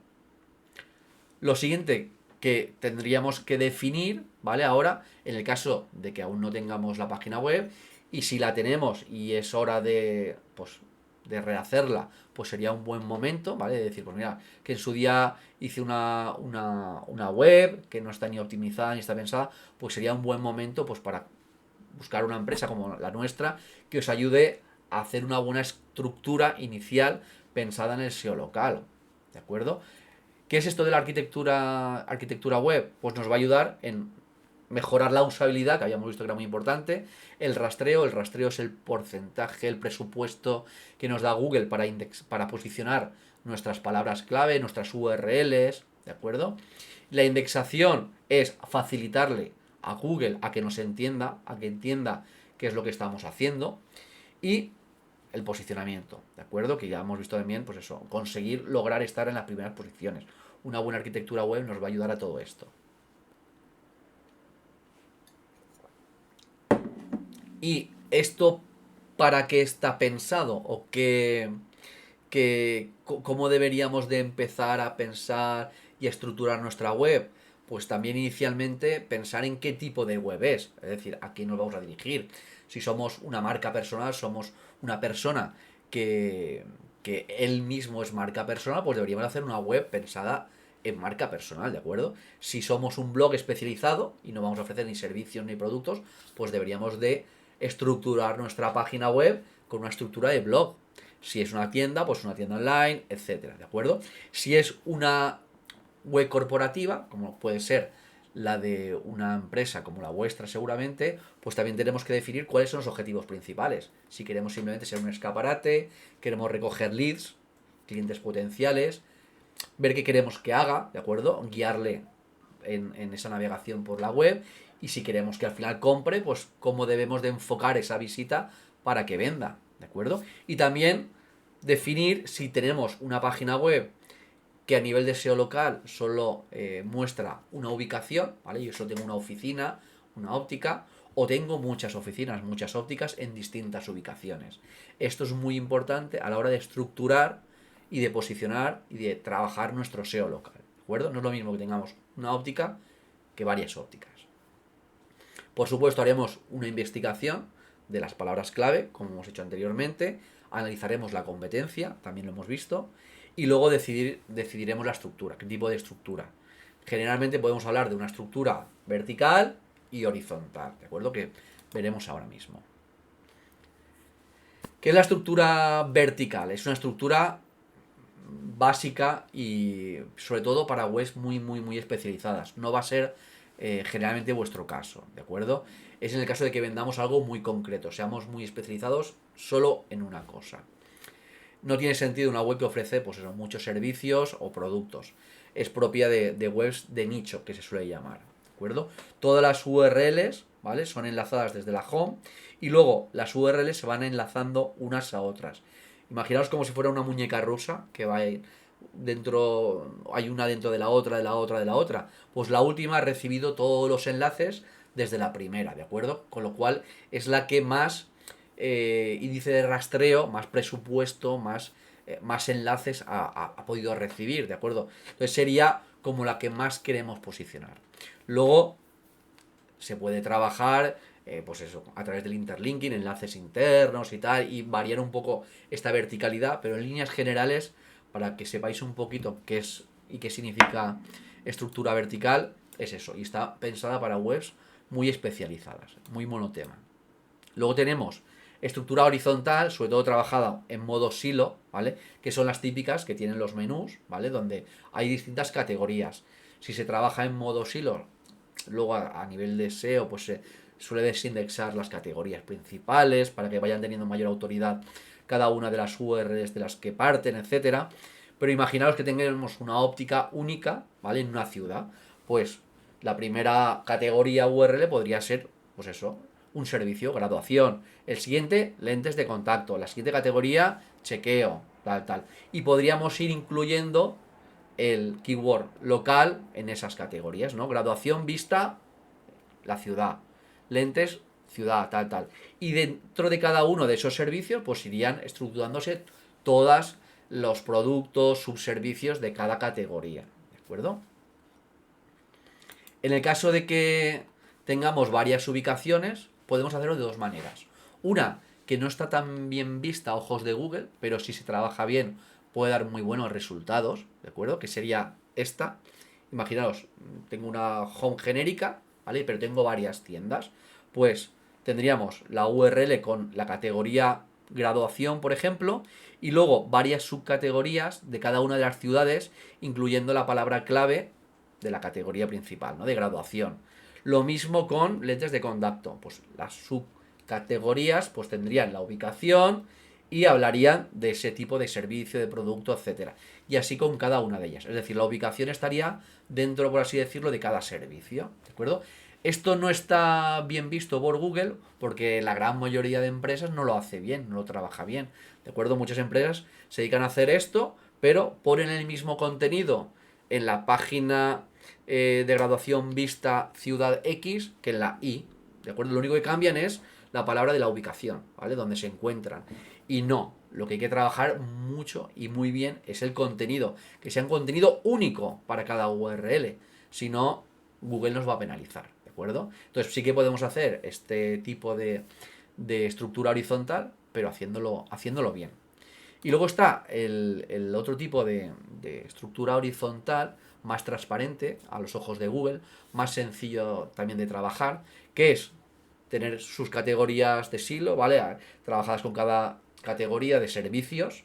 Lo siguiente que tendríamos que definir, ¿vale? Ahora, en el caso de que aún no tengamos la página web, y si la tenemos y es hora de, pues, de rehacerla, pues sería un buen momento, ¿vale? De decir, pues mira, que en su día hice una web que no está ni optimizada ni está pensada, pues sería un buen momento, pues, para buscar una empresa como la nuestra que os ayude a hacer una buena estructura inicial pensada en el SEO local, ¿de acuerdo? ¿Qué es esto de la arquitectura web? Pues nos va a ayudar en mejorar la usabilidad, que habíamos visto que era muy importante, el rastreo es el porcentaje, el presupuesto que nos da Google para posicionar nuestras palabras clave, nuestras URLs, ¿de acuerdo? La indexación es facilitarle a Google a que nos entienda, a que entienda qué es lo que estamos haciendo, y el posicionamiento, ¿de acuerdo? Que ya hemos visto también, pues eso, conseguir lograr estar en las primeras posiciones. Una buena arquitectura web nos va a ayudar a todo esto. ¿Y esto para qué está pensado? ¿O cómo deberíamos de empezar a pensar y a estructurar nuestra web? Pues también inicialmente pensar en qué tipo de web es decir, a quién nos vamos a dirigir. Si somos una marca personal, somos una persona que él mismo es marca personal, pues deberíamos hacer una web pensada en marca personal, ¿de acuerdo? Si somos un blog especializado y no vamos a ofrecer ni servicios ni productos, pues deberíamos de estructurar nuestra página web con una estructura de blog. Si es una tienda, pues una tienda online, etcétera, ¿de acuerdo? Si es una web corporativa, como puede ser la de una empresa como la vuestra seguramente, pues también tenemos que definir cuáles son los objetivos principales. Si queremos simplemente ser un escaparate, queremos recoger leads, clientes potenciales, ver qué queremos que haga, ¿de acuerdo? Guiarle en esa navegación por la web, y si queremos que al final compre, pues cómo debemos de enfocar esa visita para que venda, ¿de acuerdo? Y también definir si tenemos una página web que a nivel de SEO local solo muestra una ubicación, ¿vale? Yo solo tengo una oficina, una óptica, o tengo muchas oficinas, muchas ópticas en distintas ubicaciones. Esto es muy importante a la hora de estructurar y de posicionar y de trabajar nuestro SEO local, ¿de acuerdo? No es lo mismo que tengamos una óptica que varias ópticas. Por supuesto, haremos una investigación de las palabras clave, como hemos hecho anteriormente, analizaremos la competencia, también lo hemos visto, y luego decidiremos la estructura, qué tipo de estructura. Generalmente podemos hablar de una estructura vertical y horizontal, ¿de acuerdo? Que veremos ahora mismo. ¿Qué es la estructura vertical? Es una estructura básica y sobre todo para webs muy especializadas. No va a ser generalmente vuestro caso, ¿de acuerdo? Es en el caso de que vendamos algo muy concreto, seamos muy especializados solo en una cosa. No tiene sentido una web que ofrece, pues eso, muchos servicios o productos. Es propia de webs de nicho, que se suele llamar, ¿de acuerdo? Todas las URLs, ¿vale? Son enlazadas desde la home, y luego las URLs se van enlazando unas a otras. Imaginaos como si fuera una muñeca rusa que va dentro, hay una dentro de la otra, de la otra, de la otra. Pues la última ha recibido todos los enlaces desde la primera, ¿de acuerdo? Con lo cual es la que más índice de rastreo, más presupuesto, más enlaces ha podido recibir, ¿de acuerdo? Entonces sería como la que más queremos posicionar. Luego se puede trabajar, pues eso, a través del interlinking, enlaces internos y tal, y variar un poco esta verticalidad, pero en líneas generales, para que sepáis un poquito qué es y qué significa estructura vertical, es eso, y está pensada para webs muy especializadas, muy monotema. Luego tenemos estructura horizontal, sobre todo trabajada en modo silo, ¿vale? Que son las típicas que tienen los menús, ¿vale? Donde hay distintas categorías. Si se trabaja en modo silo, luego a nivel de SEO, pues se suele desindexar las categorías principales para que vayan teniendo mayor autoridad cada una de las URLs de las que parten, etcétera. Pero imaginaos que tengamos una óptica única, ¿vale? En una ciudad. Pues La primera categoría URL podría ser, pues eso, un servicio, graduación. El siguiente, lentes de contacto. La siguiente categoría, chequeo, tal, tal. Y podríamos ir incluyendo el keyword local en esas categorías, ¿no? Graduación, vista, la ciudad. Lentes, ciudad, tal, tal. Y dentro de cada uno de esos servicios, pues irían estructurándose todos los productos, subservicios de cada categoría. ¿De acuerdo? En el caso de que tengamos varias ubicaciones, podemos hacerlo de dos maneras. Una, que no está tan bien vista a ojos de Google, pero si se trabaja bien puede dar muy buenos resultados, ¿de acuerdo? Que sería esta. Imaginaos, tengo una home genérica, ¿vale? Pero tengo varias tiendas. Pues tendríamos la URL con la categoría graduación, por ejemplo, y luego varias subcategorías de cada una de las ciudades, incluyendo la palabra clave de la categoría principal, ¿no? De graduación. Lo mismo con lentes de contacto. Pues las subcategorías pues tendrían la ubicación y hablarían de ese tipo de servicio, de producto, etcétera. Y así con cada una de ellas. Es decir, la ubicación estaría dentro, por así decirlo, de cada servicio. ¿De acuerdo? Esto no está bien visto por Google porque la gran mayoría de empresas no lo hace bien, no lo trabaja bien. ¿De acuerdo? Muchas empresas se dedican a hacer esto, pero ponen el mismo contenido en la página de graduación vista ciudad X que en la Y. ¿De acuerdo? Lo único que cambian es la palabra de la ubicación, ¿vale? Donde se encuentran. Y no, lo que hay que trabajar mucho y muy bien es el contenido, que sea un contenido único para cada URL. Si no, Google nos va a penalizar, ¿de acuerdo? Entonces sí que podemos hacer este tipo de estructura horizontal, pero haciéndolo bien. Y luego está el otro tipo de estructura horizontal, más transparente a los ojos de Google, más sencillo también de trabajar, que es tener sus categorías de silo, ¿vale? Trabajadas con cada categoría de servicios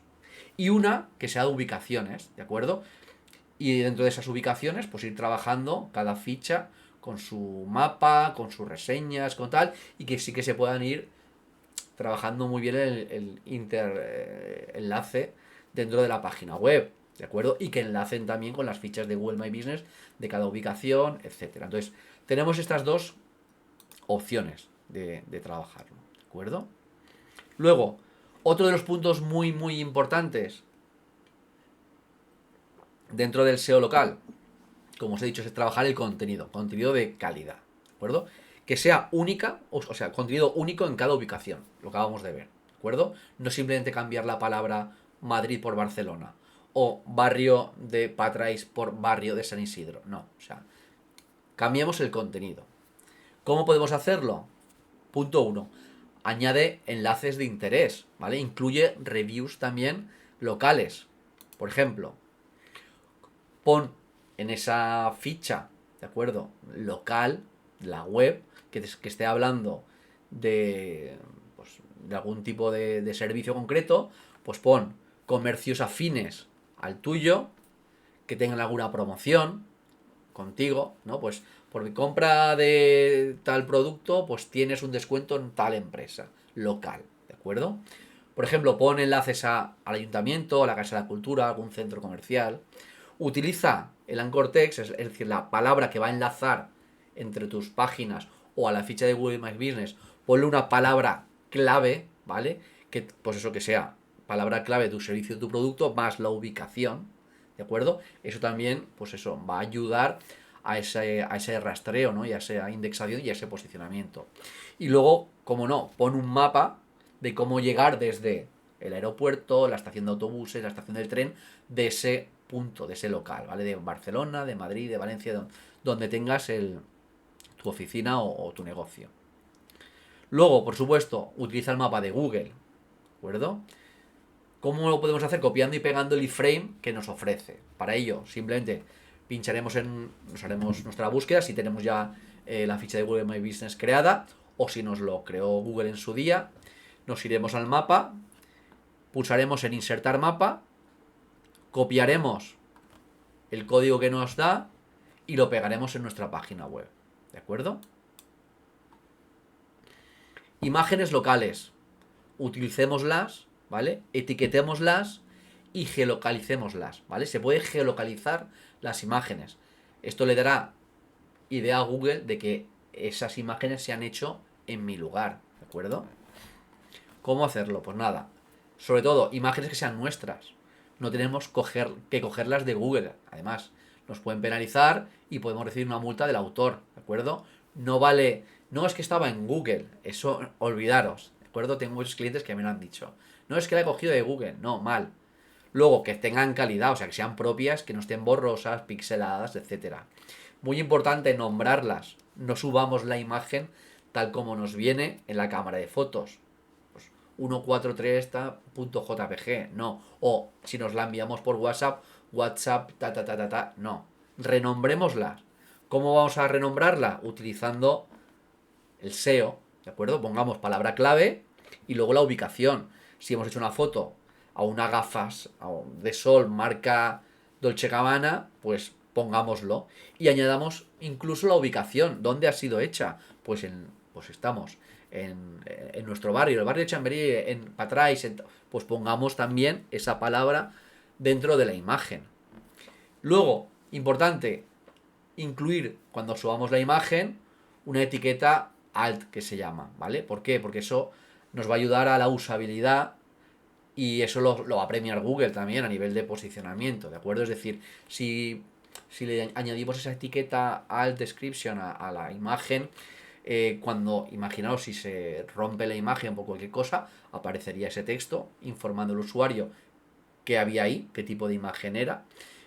y una que sea de ubicaciones, ¿de acuerdo? Y dentro de esas ubicaciones, pues ir trabajando cada ficha con su mapa, con sus reseñas, con tal, y que sí que se puedan ir trabajando muy bien el enlace dentro de la página web, ¿de acuerdo? Y que enlacen también con las fichas de Google My Business de cada ubicación, etcétera. Entonces, tenemos estas dos opciones de trabajarlo, ¿de acuerdo? Luego, otro de los puntos muy, muy importantes dentro del SEO local, como os he dicho, es trabajar el contenido de calidad, ¿de acuerdo? Que sea única, o sea, contenido único en cada ubicación, lo que acabamos de ver, ¿de acuerdo? No simplemente cambiar la palabra Madrid por Barcelona o barrio de Patrais por barrio de San Isidro, no, o sea, cambiamos el contenido. ¿Cómo podemos hacerlo? Punto uno, añade enlaces de interés, ¿vale? Incluye reviews también locales. Por ejemplo, pon en esa ficha, ¿de acuerdo? Local, la web, que esté hablando de, pues, de algún tipo de servicio concreto, pues pon comercios afines al tuyo, que tengan alguna promoción contigo, ¿no? Pues por mi compra de tal producto, pues tienes un descuento en tal empresa local, ¿de acuerdo? Por ejemplo, pon enlaces al ayuntamiento, a la Casa de la Cultura, a algún centro comercial. Utiliza el anchor text, es decir, la palabra que va a enlazar entre tus páginas o a la ficha de Google My Business. Ponle una palabra clave, ¿vale? Que, pues eso, que sea palabra clave de tu servicio, de tu producto, más la ubicación, ¿de acuerdo? Eso también, pues eso, va a ayudar a ese rastreo, ¿no? Y a esa indexación y a ese posicionamiento. Y luego, como no, pon un mapa de cómo llegar desde el aeropuerto, la estación de autobuses, la estación del tren, de ese punto, de ese local, ¿vale? De Barcelona, de Madrid, de Valencia, donde tengas tu oficina o tu negocio. Luego, por supuesto, utiliza el mapa de Google, ¿de acuerdo? ¿Cómo lo podemos hacer? Copiando y pegando el iframe que nos ofrece. Para ello, simplemente nos haremos nuestra búsqueda si tenemos ya la ficha de Google My Business creada o si nos lo creó Google en su día. Nos iremos al mapa, pulsaremos en insertar mapa, copiaremos el código que nos da y lo pegaremos en nuestra página web. ¿De acuerdo? Imágenes locales. Utilicémoslas, ¿vale? Etiquetémoslas y geolocalicémoslas, ¿vale? Se puede geolocalizar las imágenes. Esto le dará idea a Google de que esas imágenes se han hecho en mi lugar, ¿de acuerdo? ¿Cómo hacerlo? Pues nada, sobre todo imágenes que sean nuestras. No tenemos que cogerlas de Google. Además, nos pueden penalizar y podemos recibir una multa del autor, ¿de acuerdo? No vale, no es que estaba en Google, eso olvidaros, ¿de acuerdo? Tengo muchos clientes que me lo han dicho. No es que la he cogido de Google, no, mal. Luego, que tengan calidad, o sea, que sean propias, que no estén borrosas, pixeladas, etcétera. Muy importante nombrarlas. No subamos la imagen tal como nos viene en la cámara de fotos. 143.jpg, no. O si nos la enviamos por WhatsApp, WhatsApp, no. Renombrémosla. ¿Cómo vamos a renombrarla? Utilizando el SEO, ¿de acuerdo? Pongamos palabra clave y luego la ubicación. Si hemos hecho una foto a unas gafas de sol marca Dolce Gabbana, pues pongámoslo y añadamos incluso la ubicación, dónde ha sido hecha, pues estamos en nuestro barrio, el barrio de Chamberí, en Patrais, pues pongamos también esa palabra dentro de la imagen. Luego, importante, incluir cuando subamos la imagen una etiqueta alt que se llama, ¿vale? ¿Por qué? Porque eso nos va a ayudar a la usabilidad y eso lo va a premiar Google también a nivel de posicionamiento, ¿de acuerdo? Es decir, si le añadimos esa etiqueta alt description a la imagen, cuando, imaginaos, si se rompe la imagen por cualquier cosa, aparecería ese texto informando al usuario qué había ahí, qué tipo de imagen era.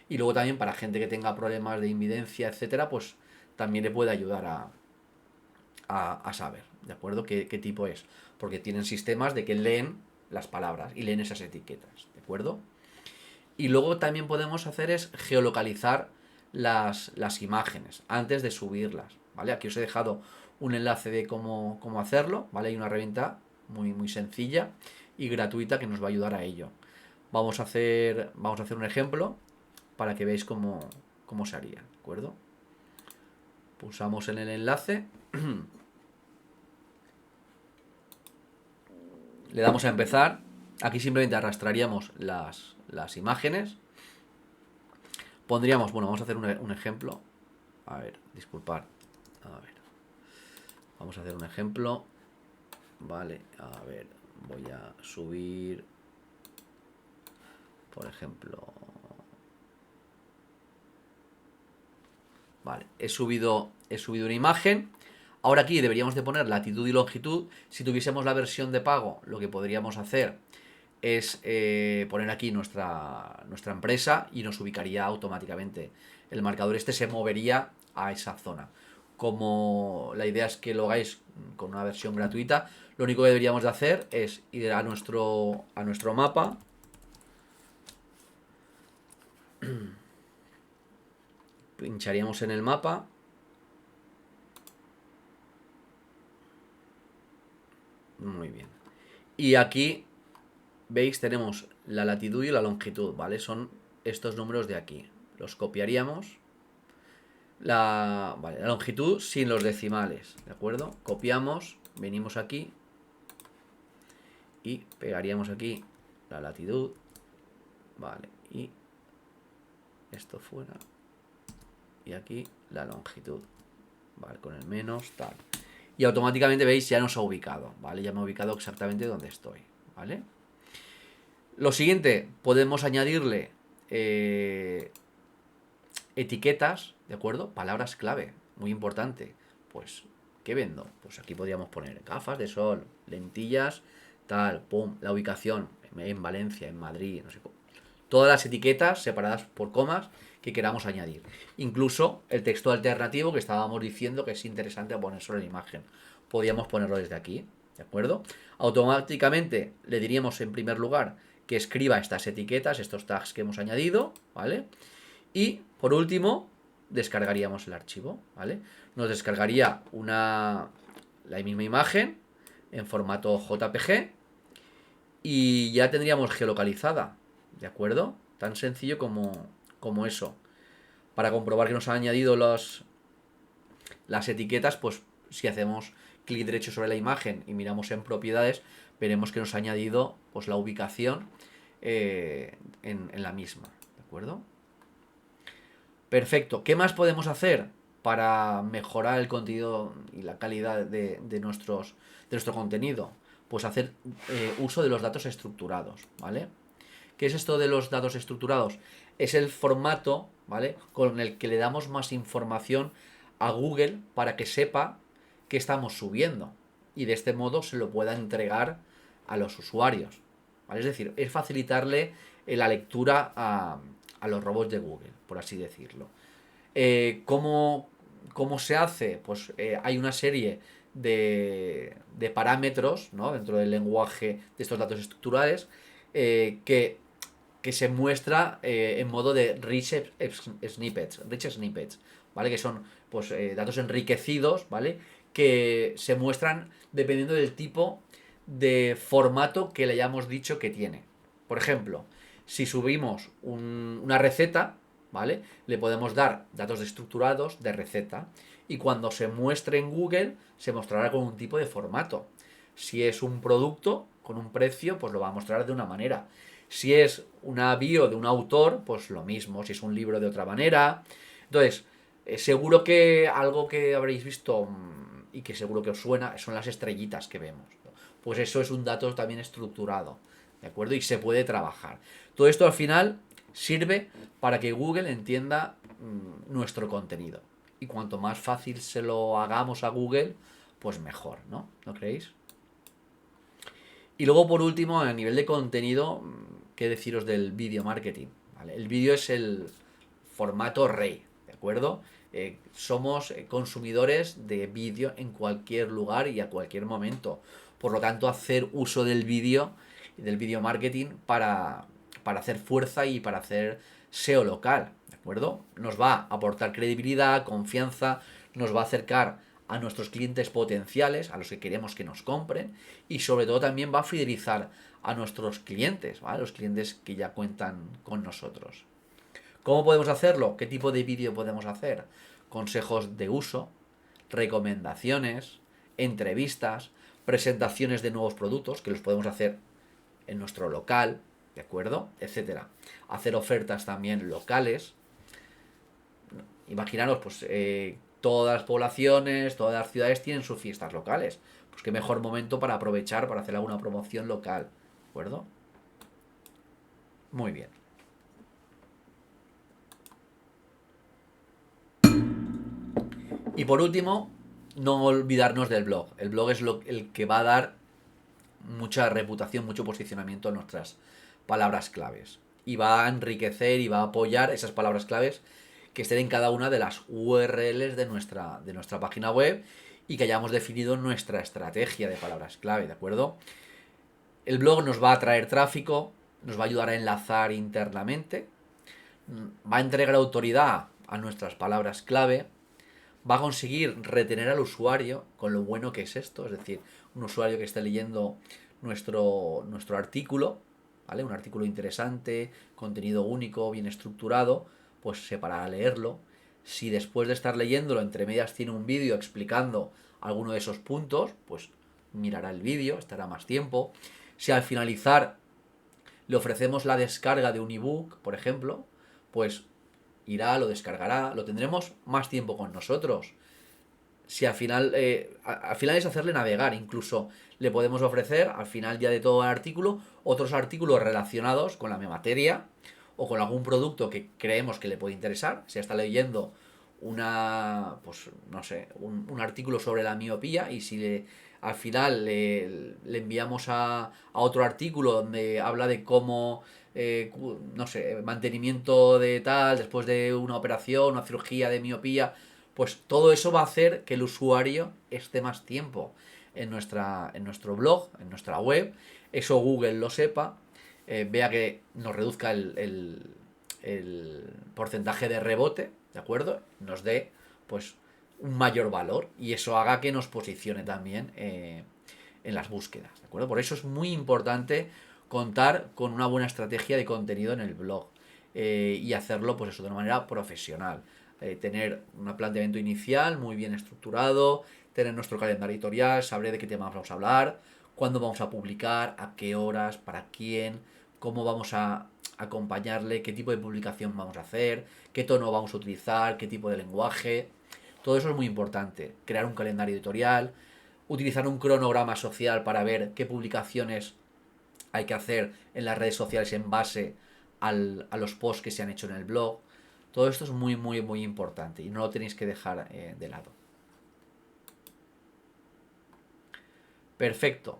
Y luego también para gente que tenga problemas de invidencia, etcétera, pues también le puede ayudar a saber, ¿de acuerdo? ¿Qué tipo es? Porque tienen sistemas de que leen las palabras y leen esas etiquetas, ¿de acuerdo? Y luego también podemos hacer es geolocalizar las imágenes antes de subirlas, ¿vale? Aquí os he dejado un enlace de cómo hacerlo, ¿vale? Hay una herramienta muy sencilla y gratuita que nos va a ayudar a ello. Vamos a hacer un ejemplo para que veáis cómo se haría, ¿de acuerdo? Pulsamos en el enlace, le damos a empezar, aquí simplemente arrastraríamos las imágenes, pondríamos, bueno, vamos a hacer un ejemplo, a ver, disculpad, a ver, vamos a hacer un ejemplo, vale, a ver, voy a subir, por ejemplo, vale, he subido una imagen. Ahora aquí deberíamos de poner latitud y longitud. Si tuviésemos la versión de pago, lo que podríamos hacer es poner aquí nuestra empresa y nos ubicaría automáticamente. El marcador este se movería a esa zona. Como la idea es que lo hagáis con una versión gratuita, lo único que deberíamos de hacer es ir a nuestro mapa. Pincharíamos en el mapa. Muy bien. Y aquí, veis, tenemos la latitud y la longitud, ¿vale? Son estos números de aquí. Los copiaríamos. Vale, la longitud sin los decimales, ¿de acuerdo? Copiamos, venimos aquí y pegaríamos aquí la latitud, vale, y esto fuera y aquí la longitud, vale, con el menos, tal. Y automáticamente, veis, ya nos ha ubicado, ¿vale? Ya me ha ubicado exactamente donde estoy, ¿vale? Lo siguiente, podemos añadirle etiquetas, ¿de acuerdo? Palabras clave, muy importante. Pues, ¿qué vendo? Pues aquí podríamos poner gafas de sol, lentillas, tal, pum, la ubicación en Valencia, en Madrid, no sé cómo. Todas las etiquetas separadas por comas que queramos añadir. Incluso el texto alternativo que estábamos diciendo que es interesante poner sobre la imagen. Podríamos ponerlo desde aquí, ¿de acuerdo? Automáticamente le diríamos en primer lugar que escriba estas etiquetas, estos tags que hemos añadido, ¿vale? Y por último, descargaríamos el archivo, ¿vale? Nos descargaría la misma imagen en formato JPG y ya tendríamos geolocalizada, ¿de acuerdo? Tan sencillo como eso. Para comprobar que nos han añadido las etiquetas, pues si hacemos clic derecho sobre la imagen y miramos en propiedades, veremos que nos ha añadido pues la ubicación en la misma, ¿de acuerdo? Perfecto. ¿Qué más podemos hacer? para mejorar el contenido y la calidad de nuestro contenido? Pues hacer uso de los datos estructurados, ¿vale? ¿Qué es esto de los datos estructurados? Es el formato, ¿vale?, con el que le damos más información a Google para que sepa qué estamos subiendo y de este modo se lo pueda entregar a los usuarios, ¿vale? Es decir, es facilitarle la lectura a los robots de Google, por así decirlo. ¿Cómo, ¿Cómo se hace? Pues hay una serie de parámetros, ¿no?, dentro del lenguaje de estos datos estructurales que se muestra en modo de rich snippets, ¿vale? Que son pues datos enriquecidos, ¿vale? Que se muestran dependiendo del tipo de formato que le hayamos dicho que tiene. Por ejemplo, si subimos una receta, ¿vale? Le podemos dar datos estructurados de receta y cuando se muestre en Google se mostrará con un tipo de formato. Si es un producto con un precio, pues lo va a mostrar de una manera. Si es una bio de un autor, pues lo mismo. Si es un libro, de otra manera. Entonces, seguro que algo que habréis visto y que seguro que os suena son las estrellitas que vemos, ¿no? Pues eso es un dato también estructurado, ¿de acuerdo? Y se puede trabajar. Todo esto al final sirve para que Google entienda nuestro contenido. Y cuanto más fácil se lo hagamos a Google, pues mejor, ¿no? ¿No creéis? Y luego, por último, a nivel de contenido, ¿qué deciros del vídeo marketing? ¿Vale? El vídeo es el formato rey, ¿de acuerdo? Somos consumidores de vídeo en cualquier lugar y a cualquier momento. Por lo tanto, hacer uso del vídeo marketing para hacer fuerza y para hacer SEO local, ¿de acuerdo? Nos va a aportar credibilidad, confianza, nos va a acercar a nuestros clientes potenciales, a los que queremos que nos compren, y sobre todo también va a fidelizar a nuestros clientes, ¿vale? Los clientes que ya cuentan con nosotros. ¿Cómo podemos hacerlo? ¿Qué tipo de vídeo podemos hacer? Consejos de uso, recomendaciones, entrevistas, presentaciones de nuevos productos, que los podemos hacer en nuestro local, ¿de acuerdo? Etcétera. Hacer ofertas también locales. Imaginaros, pues todas las poblaciones, todas las ciudades tienen sus fiestas locales. Pues qué mejor momento para aprovechar para hacer alguna promoción local, ¿de acuerdo? Muy bien. Y por último, no olvidarnos del blog. El blog es el que va a dar mucha reputación, mucho posicionamiento a nuestras palabras claves. Y va a enriquecer y va a apoyar esas palabras claves que estén en cada una de las URLs de nuestra página web y que hayamos definido nuestra estrategia de palabras clave, ¿de acuerdo? El blog nos va a traer tráfico, nos va a ayudar a enlazar internamente, va a entregar autoridad a nuestras palabras clave, va a conseguir retener al usuario con lo bueno que es esto, es decir, un usuario que esté leyendo nuestro artículo, ¿vale? Un artículo interesante, contenido único, bien estructurado, pues se parará a leerlo. Si después de estar leyéndolo, entre medias tiene un vídeo explicando alguno de esos puntos, pues mirará el vídeo, estará más tiempo. Si al finalizar le ofrecemos la descarga de un ebook, por ejemplo, pues irá, lo descargará, lo tendremos más tiempo con nosotros. Si al final es hacerle navegar, incluso le podemos ofrecer al final ya de todo el artículo otros artículos relacionados con la misma materia o con algún producto que creemos que le puede interesar. Si está leyendo pues no sé, un artículo sobre la miopía y si al final le enviamos a otro artículo donde habla de cómo no sé, mantenimiento de tal después de una operación, una cirugía de miopía, pues todo eso va a hacer que el usuario esté más tiempo en nuestro blog, en nuestra web. Eso Google lo sepa, vea que nos reduzca el porcentaje de rebote, ¿de acuerdo? Nos dé, pues, un mayor valor y eso haga que nos posicione también en las búsquedas, ¿de acuerdo? Por eso es muy importante contar con una buena estrategia de contenido en el blog y hacerlo, pues eso, de una manera profesional. Tener un planteamiento inicial muy bien estructurado, tener nuestro calendario editorial, saber de qué temas vamos a hablar, cuándo vamos a publicar, a qué horas, para quién, cómo vamos a acompañarle, qué tipo de publicación vamos a hacer, qué tono vamos a utilizar, qué tipo de lenguaje. Todo eso es muy importante. Crear un calendario editorial, utilizar un cronograma social para ver qué publicaciones hay que hacer en las redes sociales en base a los posts que se han hecho en el blog. Todo esto es muy, muy, muy importante y no lo tenéis que dejar de lado. Perfecto.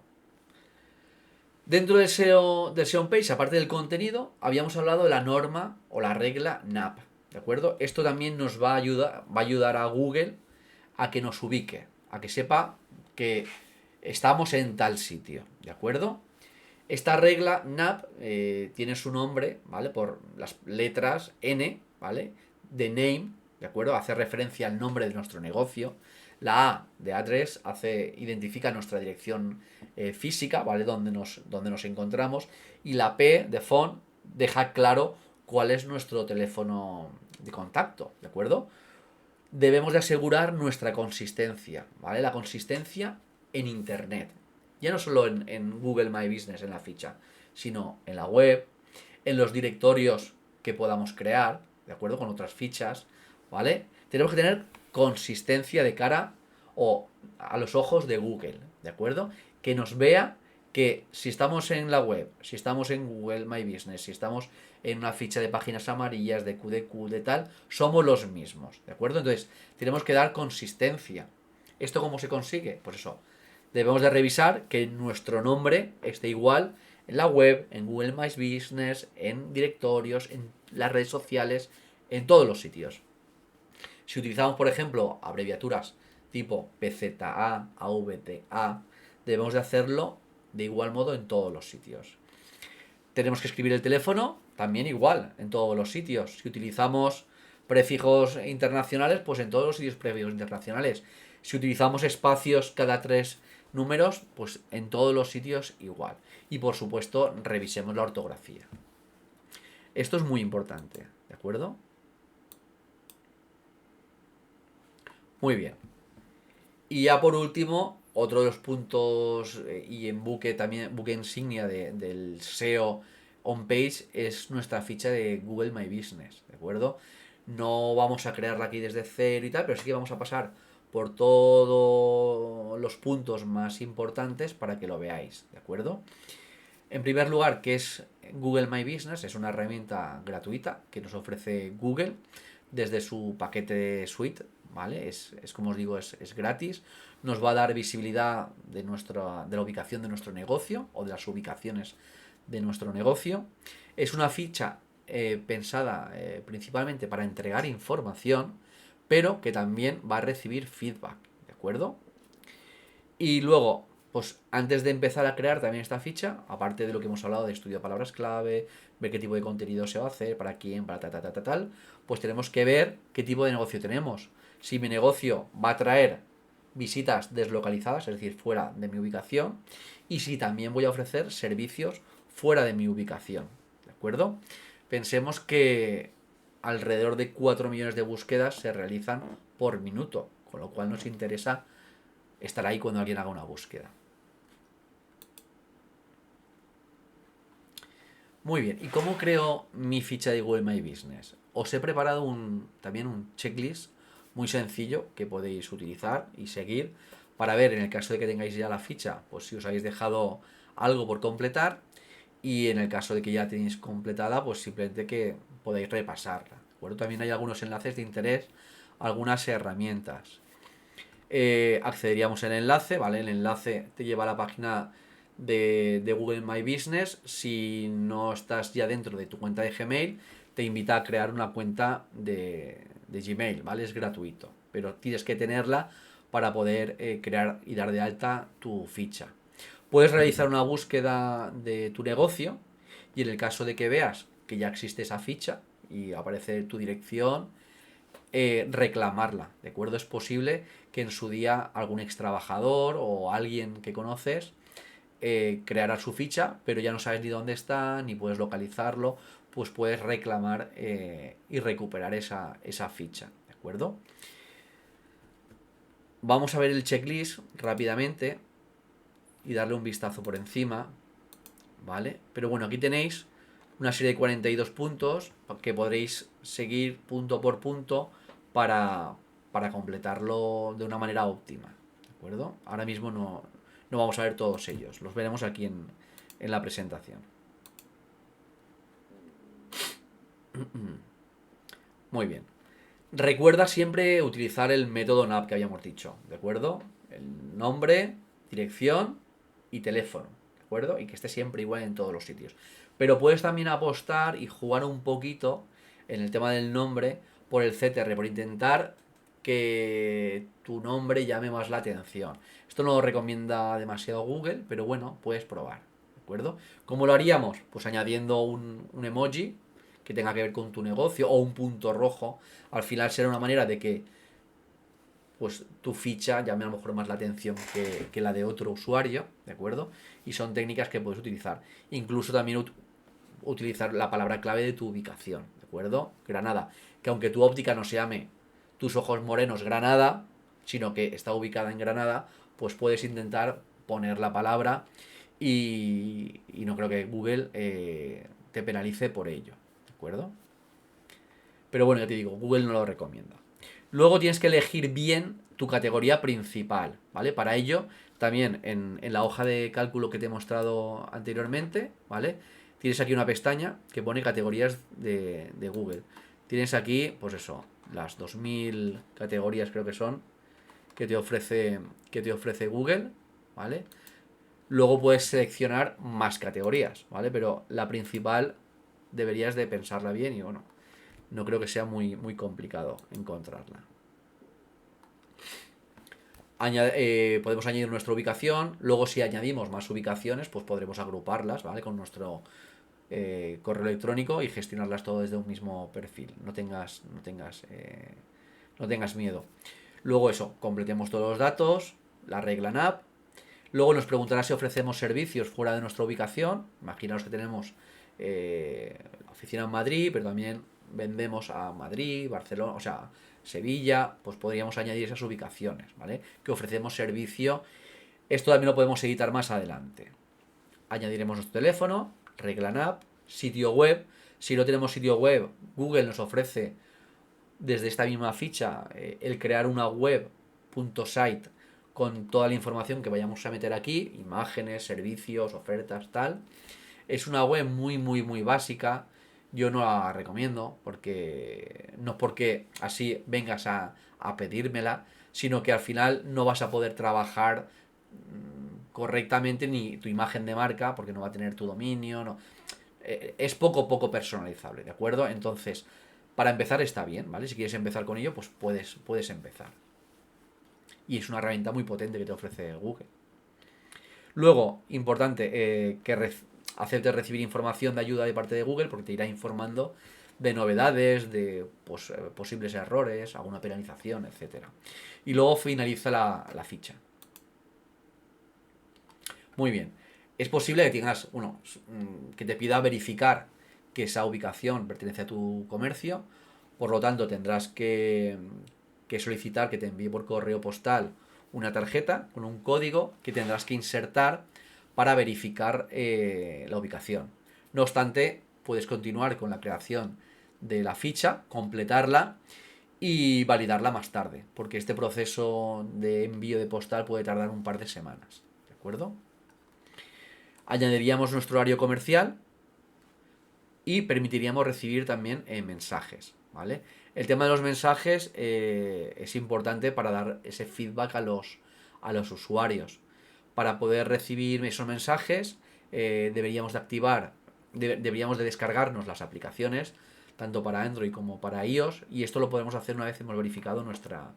Dentro del SEO page, aparte del contenido, habíamos hablado de la norma o la regla NAP. ¿De acuerdo? Esto también nos va a ayudar a Google a que nos ubique, a que sepa que estamos en tal sitio. ¿De acuerdo? Esta regla NAP tiene su nombre, ¿vale? Por las letras N, ¿vale? De name, ¿de acuerdo? Hace referencia al nombre de nuestro negocio. La A de address identifica nuestra dirección física, ¿vale? Donde nos encontramos. Y la P de phone deja claro cuál es nuestro teléfono de contacto, ¿de acuerdo? Debemos de asegurar nuestra consistencia, ¿vale? La consistencia en Internet. Ya no solo en Google My Business, en la ficha, sino en la web, en los directorios que podamos crear, ¿de acuerdo? Con otras fichas, ¿vale? Tenemos que tener consistencia de cara o a los ojos de Google, ¿de acuerdo? Que nos vea que si estamos en la web, si estamos en Google My Business, si estamos en una ficha de páginas amarillas, de QDQ, de tal, somos los mismos, ¿de acuerdo? Entonces, tenemos que dar consistencia. ¿Esto cómo se consigue? Pues eso, debemos de revisar que nuestro nombre esté igual en la web, en Google My Business, en directorios, en las redes sociales, en todos los sitios. Si utilizamos, por ejemplo, abreviaturas tipo PZA, AVTA, debemos de hacerlo de igual modo en todos los sitios. Tenemos que escribir el teléfono también igual en todos los sitios. Si utilizamos prefijos internacionales, pues en todos los sitios prefijos internacionales. Si utilizamos espacios cada 3 números, pues en todos los sitios igual. Y por supuesto, revisemos la ortografía. Esto es muy importante, ¿de acuerdo? Muy bien. Y ya por último, otro de los puntos y en buque también, buque insignia del SEO on page es nuestra ficha de Google My Business, ¿de acuerdo? No vamos a crearla aquí desde cero y tal, pero sí que vamos a pasar por todos los puntos más importantes para que lo veáis, ¿de acuerdo? En primer lugar, ¿qué es Google My Business? Es una herramienta gratuita que nos ofrece Google desde su paquete de suite, ¿vale? Es como os digo, es gratis. Nos va a dar visibilidad de la ubicación de nuestro negocio o de las ubicaciones de nuestro negocio. Es una ficha pensada principalmente para entregar información, pero que también va a recibir feedback, ¿de acuerdo? Y luego, pues antes de empezar a crear también esta ficha, aparte de lo que hemos hablado de estudio de palabras clave, ver qué tipo de contenido se va a hacer, para quién, para tal, pues tenemos que ver qué tipo de negocio tenemos. Si mi negocio va a traer visitas deslocalizadas, es decir, fuera de mi ubicación, y si también voy a ofrecer servicios fuera de mi ubicación, ¿de acuerdo? Pensemos que alrededor de 4 millones de búsquedas se realizan por minuto, con lo cual nos interesa estar ahí cuando alguien haga una búsqueda. Muy bien, ¿y cómo creo mi ficha de Google My Business? Os he preparado también un checklist muy sencillo que podéis utilizar y seguir para ver en el caso de que tengáis ya la ficha, pues si os habéis dejado algo por completar y en el caso de que ya tenéis completada, pues simplemente que podáis repasarla. ¿De acuerdo? También hay algunos enlaces de interés, algunas herramientas. Accederíamos al enlace, ¿vale? El enlace te lleva a la página de Google My Business. Si no estás ya dentro de tu cuenta de Gmail, te invita a crear una cuenta de Gmail, ¿vale? Es gratuito, pero tienes que tenerla para poder crear y dar de alta tu ficha. Puedes realizar una búsqueda de tu negocio y en el caso de que veas que ya existe esa ficha y aparece tu dirección, reclamarla, ¿de acuerdo? Es posible que en su día algún ex trabajador o alguien que conoces creará su ficha, pero ya no sabes ni dónde está, ni puedes localizarlo, pues puedes reclamar y recuperar esa ficha, ¿de acuerdo? Vamos a ver el checklist rápidamente y darle un vistazo por encima, ¿vale? Pero bueno, aquí tenéis una serie de 42 puntos que podréis seguir punto por punto para para completarlo de una manera óptima, ¿de acuerdo? Ahora mismo no vamos a ver todos ellos, los veremos aquí en la presentación. Muy bien. Recuerda siempre utilizar el método NAP que habíamos dicho, ¿de acuerdo? El nombre, dirección y teléfono, ¿de acuerdo? Y que esté siempre igual en todos los sitios. Pero puedes también apostar y jugar un poquito en el tema del nombre por el CTR, por intentar que tu nombre llame más la atención. Esto no lo recomienda demasiado Google, pero bueno, puedes probar, ¿de acuerdo? ¿Cómo lo haríamos? Pues añadiendo un emoji que tenga que ver con tu negocio o un punto rojo. Al final será una manera de que pues tu ficha llame a lo mejor más la atención que la de otro usuario, ¿de acuerdo? Y son técnicas que puedes utilizar. Incluso también utilizar la palabra clave de tu ubicación, ¿de acuerdo? Granada, que aunque tu óptica no se llame tus ojos morenos Granada, sino que está ubicada en Granada, pues puedes intentar poner la palabra y no creo que Google te penalice por ello, ¿de acuerdo? Pero bueno, ya te digo, Google no lo recomienda. Luego tienes que elegir bien tu categoría principal, ¿vale? Para ello, también en la hoja de cálculo que te he mostrado anteriormente, ¿vale? Tienes aquí una pestaña que pone categorías de Google. Tienes aquí, pues eso, las 2000 categorías creo que son, que te ofrece Google, ¿vale? Luego puedes seleccionar más categorías, ¿vale? Pero la principal deberías de pensarla bien y bueno, no creo que sea muy complicado encontrarla. Podemos añadir nuestra ubicación. Luego, si añadimos más ubicaciones, pues podremos agruparlas, ¿vale? Con nuestro correo electrónico y gestionarlas todo desde un mismo perfil. No tengas miedo. Luego eso, completemos todos los datos, la regla NAP. Luego nos preguntará si ofrecemos servicios fuera de nuestra ubicación. Imaginaos que tenemos la oficina en Madrid, pero también vendemos a Madrid, Barcelona, o sea, Sevilla, pues podríamos añadir esas ubicaciones, ¿vale? Que ofrecemos servicio. Esto también lo podemos editar más adelante. Añadiremos nuestro teléfono, regla NAP, sitio web. Si no tenemos sitio web, Google nos ofrece desde esta misma ficha el crear una web.site con toda la información que vayamos a meter aquí, imágenes, servicios, ofertas, tal. Es una web muy básica. Yo no la recomiendo porque no es porque así vengas a pedírmela, sino que al final no vas a poder trabajar correctamente ni tu imagen de marca porque no va a tener tu dominio. No. Es poco personalizable, ¿de acuerdo? Entonces, para empezar está bien, ¿vale? Si quieres empezar con ello, pues puedes empezar. Y es una herramienta muy potente que te ofrece Google. Luego, importante, hacerte recibir información de ayuda de parte de Google porque te irá informando de novedades, de posibles errores, alguna penalización, etcétera. Y luego finaliza la ficha. Muy bien. Es posible que tengas, que te pida verificar que esa ubicación pertenece a tu comercio, por lo tanto tendrás que solicitar que te envíe por correo postal una tarjeta con un código que tendrás que insertar para verificar la ubicación. No obstante, puedes continuar con la creación de la ficha, completarla y validarla más tarde, porque este proceso de envío de postal puede tardar un par de semanas. ¿De acuerdo? Añadiríamos nuestro horario comercial y permitiríamos recibir también mensajes, ¿vale? El tema de los mensajes es importante para dar ese feedback a los usuarios. Para poder recibir esos mensajes deberíamos de deberíamos de descargarnos las aplicaciones, tanto para Android como para iOS, y esto lo podemos hacer una vez hemos verificado nuestra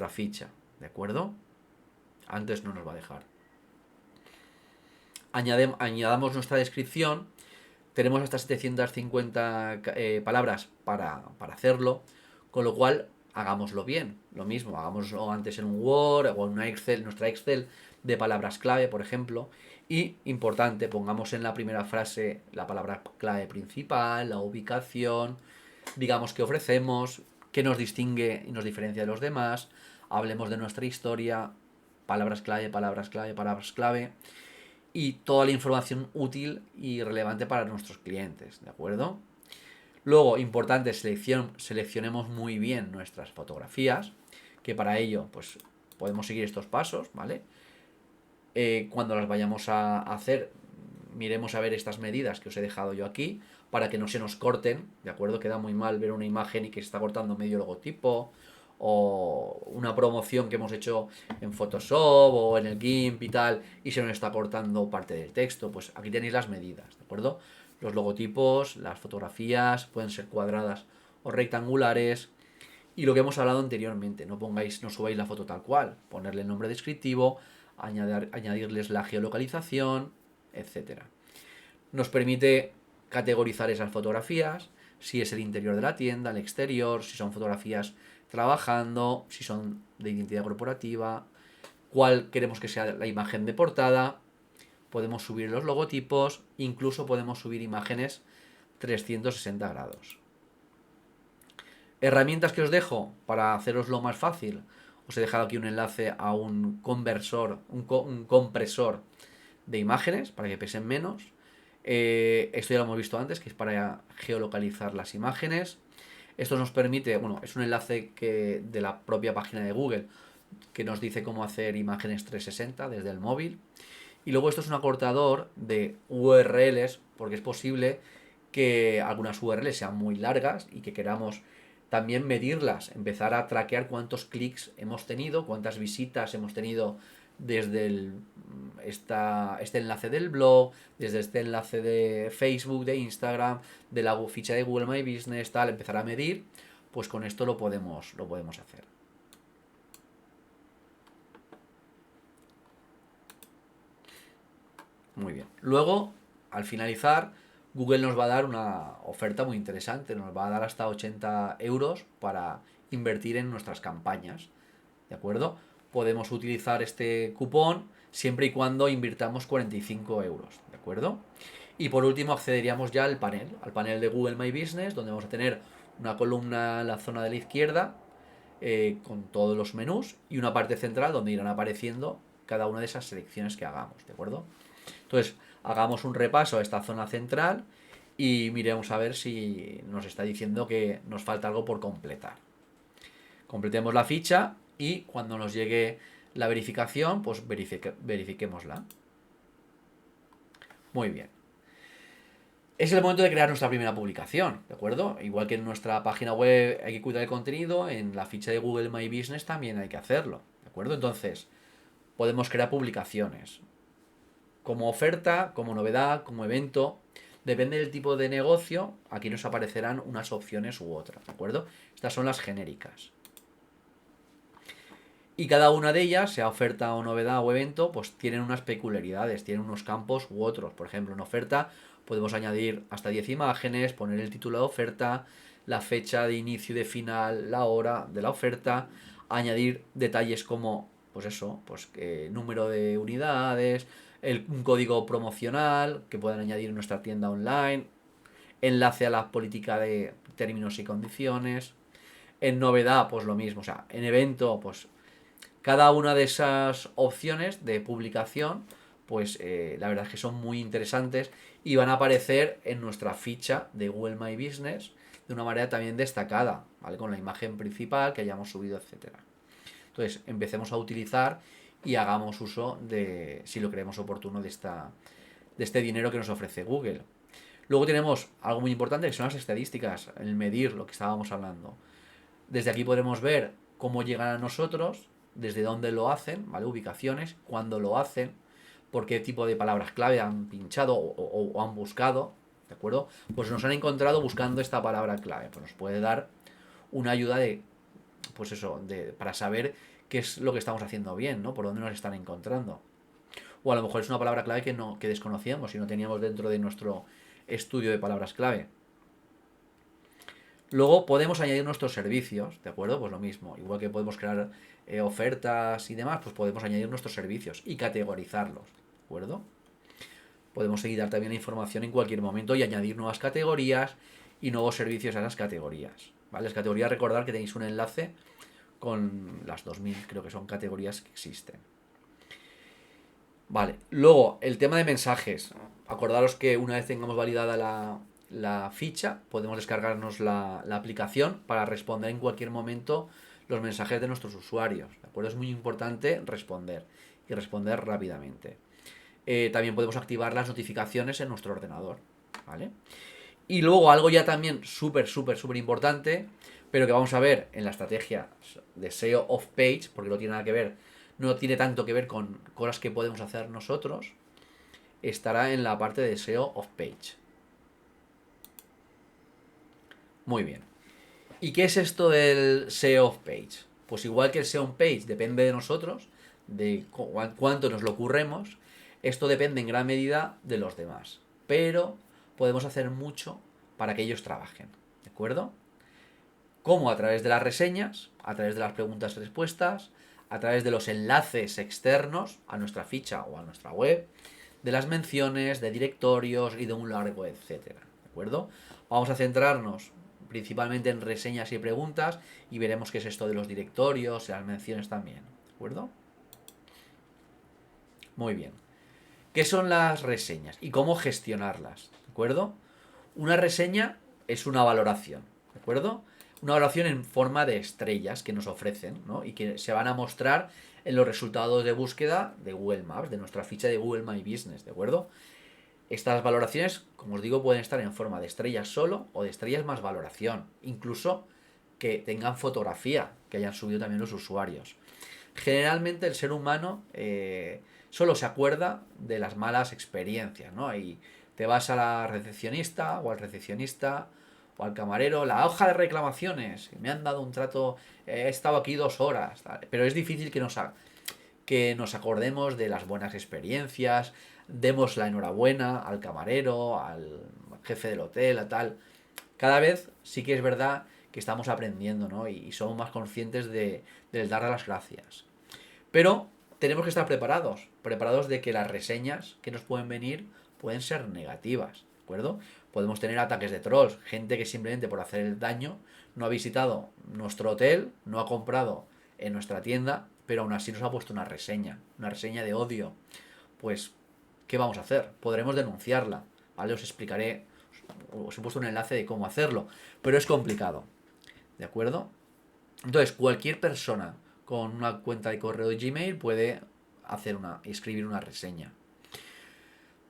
ficha, ¿de acuerdo? Antes no nos va a dejar. Añadamos nuestra descripción. Tenemos hasta 750 palabras para hacerlo, con lo cual hagámoslo bien. Lo mismo, hagámoslo antes en un Word o en una Excel, nuestra Excel de palabras clave, por ejemplo. Y importante, pongamos en la primera frase la palabra clave principal, la ubicación, digamos qué ofrecemos, qué nos distingue y nos diferencia de los demás, hablemos de nuestra historia, palabras clave, palabras clave, palabras clave y toda la información útil y relevante para nuestros clientes, ¿de acuerdo? Luego, importante, seleccionemos muy bien nuestras fotografías. que para ello pues podemos seguir estos pasos, ¿vale? Cuando las vayamos a hacer, miremos a ver estas medidas que os he dejado yo aquí para que no se nos corten, ¿de acuerdo? Queda muy mal ver una imagen y que se está cortando medio logotipo, o una promoción que hemos hecho en Photoshop o en el GIMP y tal, y se nos está cortando parte del texto. Pues aquí tenéis las medidas, ¿de acuerdo? Los logotipos, las fotografías pueden ser cuadradas o rectangulares. Y lo que hemos hablado anteriormente, no pongáis, no subáis la foto tal cual, ponerle el nombre descriptivo, añadirles la geolocalización, etcétera. Nos permite categorizar esas fotografías, si es el interior de la tienda, el exterior, si son fotografías trabajando, si son de identidad corporativa, cuál queremos que sea la imagen de portada. Podemos subir los logotipos, incluso podemos subir imágenes 360 grados. Herramientas que os dejo para haceroslo más fácil. Os he dejado aquí un enlace a un conversor, un compresor de imágenes para que pesen menos. Esto ya lo hemos visto antes, que es para geolocalizar las imágenes. Esto nos permite, bueno, es un enlace de la propia página de Google que nos dice cómo hacer imágenes 360 desde el móvil. Y luego esto es un acortador de URLs, porque es posible que algunas URLs sean muy largas y que queramos también medirlas, empezar a traquear cuántos clics hemos tenido, cuántas visitas hemos tenido desde este enlace del blog, desde este enlace de Facebook, de Instagram, de la ficha de Google My Business, tal, empezar a medir, pues con esto lo podemos hacer. Muy bien. Luego, al finalizar, Google nos va a dar una oferta muy interesante. Nos va a dar hasta 80 euros para invertir en nuestras campañas. ¿De acuerdo? Podemos utilizar este cupón siempre y cuando invirtamos 45 euros. ¿De acuerdo? Y por último accederíamos ya al panel de Google My Business, donde vamos a tener una columna en la zona de la izquierda con todos los menús y una parte central donde irán apareciendo cada una de esas selecciones que hagamos. ¿De acuerdo? Entonces, hagamos un repaso a esta zona central y miremos a ver si nos está diciendo que nos falta algo por completar. Completemos la ficha y cuando nos llegue la verificación, pues verifiquémosla. Muy bien. Es el momento de crear nuestra primera publicación, ¿de acuerdo? Igual que en nuestra página web hay que cuidar el contenido, en la ficha de Google My Business también hay que hacerlo, ¿de acuerdo? Entonces, podemos crear publicaciones como oferta, como novedad, como evento. Depende del tipo de negocio, aquí nos aparecerán unas opciones u otras, ¿de acuerdo? Estas son las genéricas. Y cada una de ellas, sea oferta o novedad o evento, pues tienen unas peculiaridades, tienen unos campos u otros. Por ejemplo, en oferta podemos añadir hasta 10 imágenes, poner el título de oferta, la fecha de inicio y de final, la hora de la oferta, añadir detalles como, pues eso, pues número de unidades, un código promocional que puedan añadir en nuestra tienda online, enlace a la política de términos y condiciones. En novedad, pues lo mismo, o sea, en evento, pues cada una de esas opciones de publicación, pues la verdad es que son muy interesantes y van a aparecer en nuestra ficha de Google My Business de una manera también destacada, ¿vale? Con la imagen principal que hayamos subido, etcétera. Entonces, empecemos a utilizar y hagamos uso de, si lo creemos oportuno, de este dinero que nos ofrece Google. Luego tenemos algo muy importante que son las estadísticas, el medir lo que estábamos hablando. Desde aquí podremos ver cómo llegan a nosotros, desde dónde lo hacen, ¿vale? Ubicaciones, cuándo lo hacen, por qué tipo de palabras clave han pinchado o han buscado, ¿de acuerdo? Pues nos han encontrado buscando esta palabra clave. Pues nos puede dar una ayuda de, pues eso, para saber qué es lo que estamos haciendo bien, ¿no? Por dónde nos están encontrando. O a lo mejor es una palabra clave que desconocíamos y no teníamos dentro de nuestro estudio de palabras clave. Luego podemos añadir nuestros servicios, ¿de acuerdo? Pues lo mismo, igual que podemos crear ofertas y demás, pues podemos añadir nuestros servicios y categorizarlos, ¿de acuerdo? Podemos seguir dar también la información en cualquier momento y añadir nuevas categorías y nuevos servicios a esas categorías, ¿vale? Las categorías, recordad que tenéis un enlace con las 2000, creo que son categorías que existen. Vale, luego el tema de mensajes. Acordaros que una vez tengamos validada la ficha, podemos descargarnos la aplicación para responder en cualquier momento los mensajes de nuestros usuarios, ¿de acuerdo? Es muy importante responder y responder rápidamente. También podemos activar las notificaciones en nuestro ordenador, ¿vale? Y luego algo ya también súper importante, pero que vamos a ver en la estrategia de SEO off page, porque no tiene nada que ver, no tiene tanto que ver con cosas que podemos hacer nosotros, estará en la parte de SEO off page. Muy bien. ¿Y qué es esto del SEO off page? Pues igual que el SEO on page depende de nosotros, de cuánto nos lo curremos, esto depende en gran medida de los demás. Pero podemos hacer mucho para que ellos trabajen, ¿de acuerdo? Como a través de las reseñas, a través de las preguntas y respuestas, a través de los enlaces externos a nuestra ficha o a nuestra web, de las menciones, de directorios y de un largo etcétera, ¿de acuerdo? Vamos a centrarnos principalmente en reseñas y preguntas y veremos qué es esto de los directorios y las menciones también, ¿de acuerdo? Muy bien. ¿Qué son las reseñas y cómo gestionarlas? ¿De acuerdo? Una reseña es una valoración, ¿de acuerdo? Una valoración en forma de estrellas que nos ofrecen, ¿no? Y que se van a mostrar en los resultados de búsqueda de Google Maps, de nuestra ficha de Google My Business, ¿de acuerdo? Estas valoraciones, como os digo, pueden estar en forma de estrellas solo o de estrellas más valoración, incluso que tengan fotografía, que hayan subido también los usuarios. Generalmente el ser humano solo se acuerda de las malas experiencias, ¿no? Y te vas a la recepcionista o al recepcionista o al camarero, la hoja de reclamaciones, me han dado un trato, he estado aquí 2 horas, ¿vale? Pero es difícil que nos acordemos de las buenas experiencias, demos la enhorabuena al camarero, al jefe del hotel, a tal. Cada vez sí que es verdad que estamos aprendiendo, ¿no? Y somos más conscientes de dar las gracias. Pero tenemos que estar preparados de que las reseñas que nos pueden venir pueden ser negativas, ¿de acuerdo? Podemos tener ataques de trolls, gente que simplemente por hacer el daño no ha visitado nuestro hotel, no ha comprado en nuestra tienda, pero aún así nos ha puesto una reseña de odio. Pues, ¿qué vamos a hacer? Podremos denunciarla, ¿vale? Os explicaré, os he puesto un enlace de cómo hacerlo, pero es complicado, ¿de acuerdo? Entonces, cualquier persona con una cuenta de correo de Gmail puede escribir una reseña.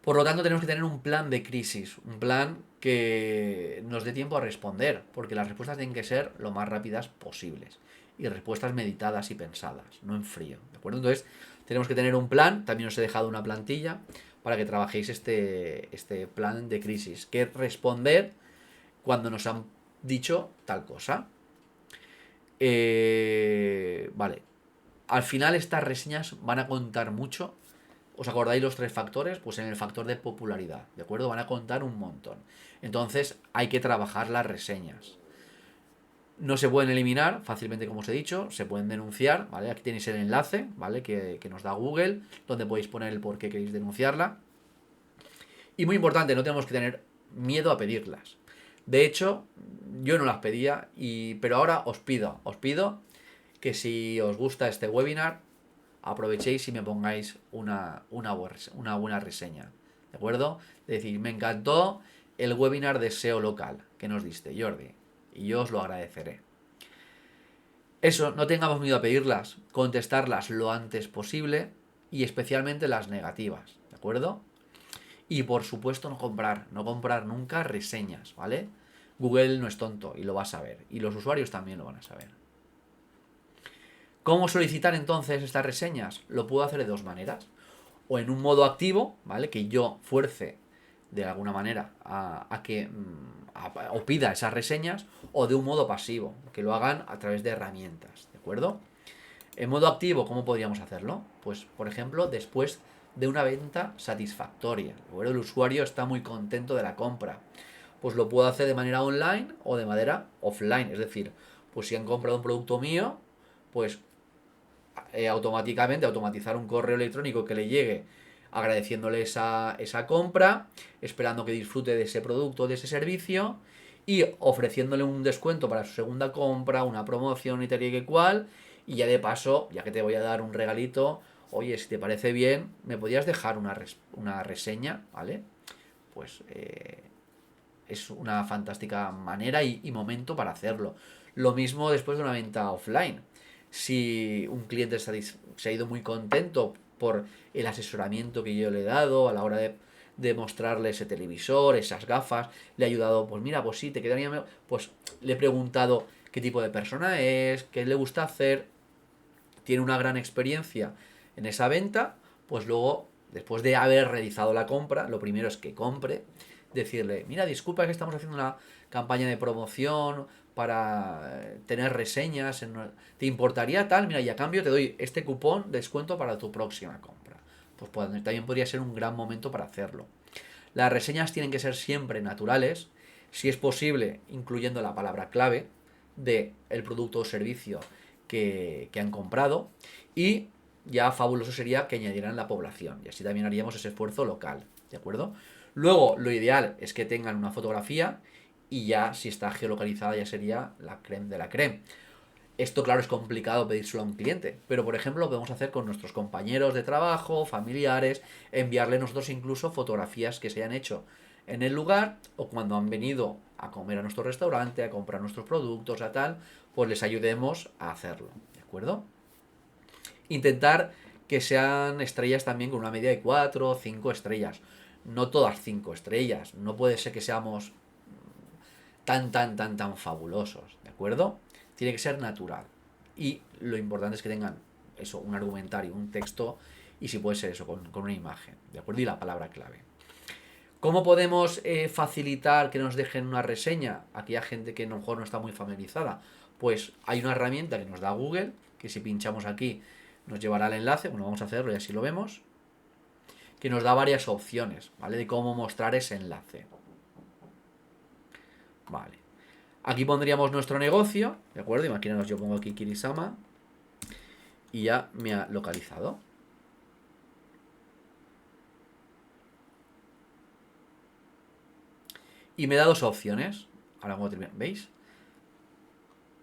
Por lo tanto, tenemos que tener un plan de crisis, un plan que nos dé tiempo a responder, porque las respuestas tienen que ser lo más rápidas posibles y respuestas meditadas y pensadas, no en frío, ¿de acuerdo? Entonces, tenemos que tener un plan, también os he dejado una plantilla para que trabajéis este plan de crisis, que es responder cuando nos han dicho tal cosa. Vale. Al final estas reseñas van a contar mucho. ¿Os acordáis los 3 factores? Pues en el factor de popularidad, ¿de acuerdo? Van a contar un montón. Entonces hay que trabajar las reseñas. No se pueden eliminar fácilmente, como os he dicho, se pueden denunciar, ¿vale? Aquí tenéis el enlace, ¿vale? Que nos da Google, donde podéis poner el por qué queréis denunciarla. Y muy importante, no tenemos que tener miedo a pedirlas. De hecho, yo no las pedía, pero ahora os pido que si os gusta este webinar, aprovechéis y me pongáis una buena reseña. ¿De acuerdo? Es decir, me encantó el webinar de SEO local que nos diste, Jordi. Y yo os lo agradeceré. Eso, no tengamos miedo a pedirlas, contestarlas lo antes posible y especialmente las negativas. ¿De acuerdo? Y por supuesto no comprar nunca reseñas, ¿vale? Google no es tonto y lo va a saber. Y los usuarios también lo van a saber. ¿Cómo solicitar entonces estas reseñas? Lo puedo hacer de 2 maneras. O en un modo activo, ¿vale? Que yo fuerce de alguna manera a que o pida esas reseñas, o de un modo pasivo, que lo hagan a través de herramientas, ¿de acuerdo? En modo activo, ¿cómo podríamos hacerlo? Pues, por ejemplo, después de una venta satisfactoria, ¿de acuerdo? El usuario está muy contento de la compra. Pues lo puedo hacer de manera online o de manera offline. Es decir, pues si han comprado un producto mío, pues automáticamente automatizar un correo electrónico que le llegue agradeciéndole esa compra, esperando que disfrute de ese producto, de ese servicio y ofreciéndole un descuento para su segunda compra, una promoción y tal y que cual. Y ya de paso, ya que te voy a dar un regalito, oye, si te parece bien, me podrías dejar una reseña, ¿vale? Pues es una fantástica manera y momento para hacerlo. Lo mismo después de una venta offline. Si un cliente se ha ido muy contento por el asesoramiento que yo le he dado a la hora de mostrarle ese televisor, esas gafas, le ha ayudado, pues mira, pues sí, te quedaría mejor. Pues le he preguntado qué tipo de persona es, qué le gusta hacer, tiene una gran experiencia en esa venta, pues luego, después de haber realizado la compra, lo primero es que compre, decirle, mira, disculpa que estamos haciendo una campaña de promoción para tener reseñas, ¿te importaría tal? Mira, y a cambio te doy este cupón de descuento para tu próxima compra. Pues también podría ser un gran momento para hacerlo. Las reseñas tienen que ser siempre naturales, si es posible, incluyendo la palabra clave de el producto o servicio que han comprado, y ya fabuloso sería que añadieran la población, y así también haríamos ese esfuerzo local, ¿de acuerdo? Luego, lo ideal es que tengan una fotografía y ya si está geolocalizada ya sería la creme de la creme. Esto, claro, es complicado pedírselo a un cliente, pero por ejemplo lo podemos hacer con nuestros compañeros de trabajo, familiares, enviarle nosotros incluso fotografías que se hayan hecho en el lugar o cuando han venido a comer a nuestro restaurante, a comprar nuestros productos, a tal, pues les ayudemos a hacerlo, ¿de acuerdo? Intentar que sean estrellas también con una media de 4 o 5 estrellas. No todas 5 estrellas, no puede ser que seamos tan fabulosos, ¿de acuerdo? Tiene que ser natural. Y lo importante es que tengan eso, un argumentario, un texto, y si puede ser eso, con una imagen, ¿de acuerdo? Y la palabra clave. ¿Cómo podemos facilitar que nos dejen una reseña a aquella gente que a lo mejor no está muy familiarizada? Pues hay una herramienta que nos da Google, que si pinchamos aquí nos llevará al enlace, bueno, vamos a hacerlo y así lo vemos, que nos da varias opciones, ¿vale? De cómo mostrar ese enlace. Vale. Aquí pondríamos nuestro negocio, ¿de acuerdo? Imaginaos, yo pongo aquí Kirisama y ya me ha localizado. Y me da dos opciones. Ahora vamos a terminar. ¿Veis?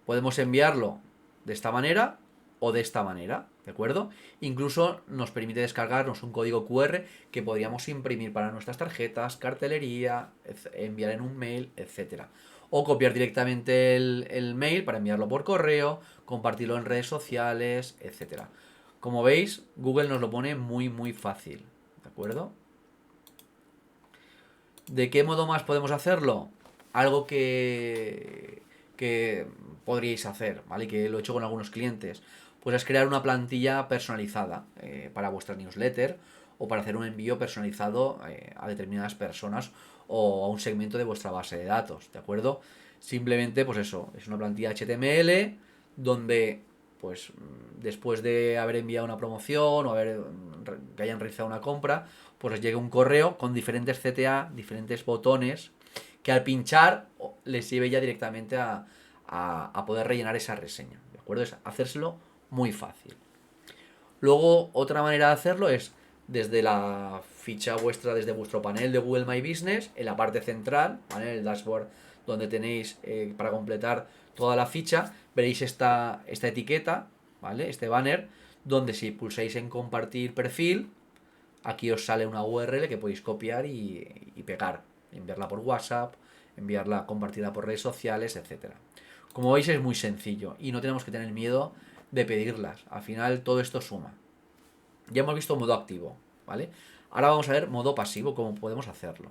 Podemos enviarlo de esta manera o de esta manera, ¿de acuerdo? Incluso nos permite descargarnos un código QR que podríamos imprimir para nuestras tarjetas, cartelería, enviar en un mail, etcétera. O copiar directamente el mail para enviarlo por correo, compartirlo en redes sociales, etcétera. Como veis, Google nos lo pone muy fácil, ¿de acuerdo? ¿De qué modo más podemos hacerlo? Algo que podríais hacer, ¿vale? Que lo he hecho con algunos clientes. Pues es crear una plantilla personalizada para vuestra newsletter o para hacer un envío personalizado a determinadas personas o a un segmento de vuestra base de datos, ¿de acuerdo? Simplemente, pues eso, es una plantilla HTML donde, pues, después de haber enviado una promoción o que hayan realizado una compra, pues les llegue un correo con diferentes CTA, diferentes botones, que al pinchar les lleve ya directamente a poder rellenar esa reseña, ¿de acuerdo? Es hacérselo muy fácil. Luego, otra manera de hacerlo es desde la ficha vuestra, desde vuestro panel de Google My Business, en la parte central, ¿vale? En el dashboard donde tenéis para completar toda la ficha, veréis esta etiqueta, ¿vale? Este banner, donde si pulsáis en compartir perfil, aquí os sale una URL que podéis copiar y pegar, enviarla por WhatsApp, enviarla, compartirla por redes sociales, etcétera. Como veis es muy sencillo y no tenemos que tener miedo de pedirlas. Al final todo esto suma. Ya hemos visto modo activo, ¿vale? Ahora vamos a ver modo pasivo, cómo podemos hacerlo.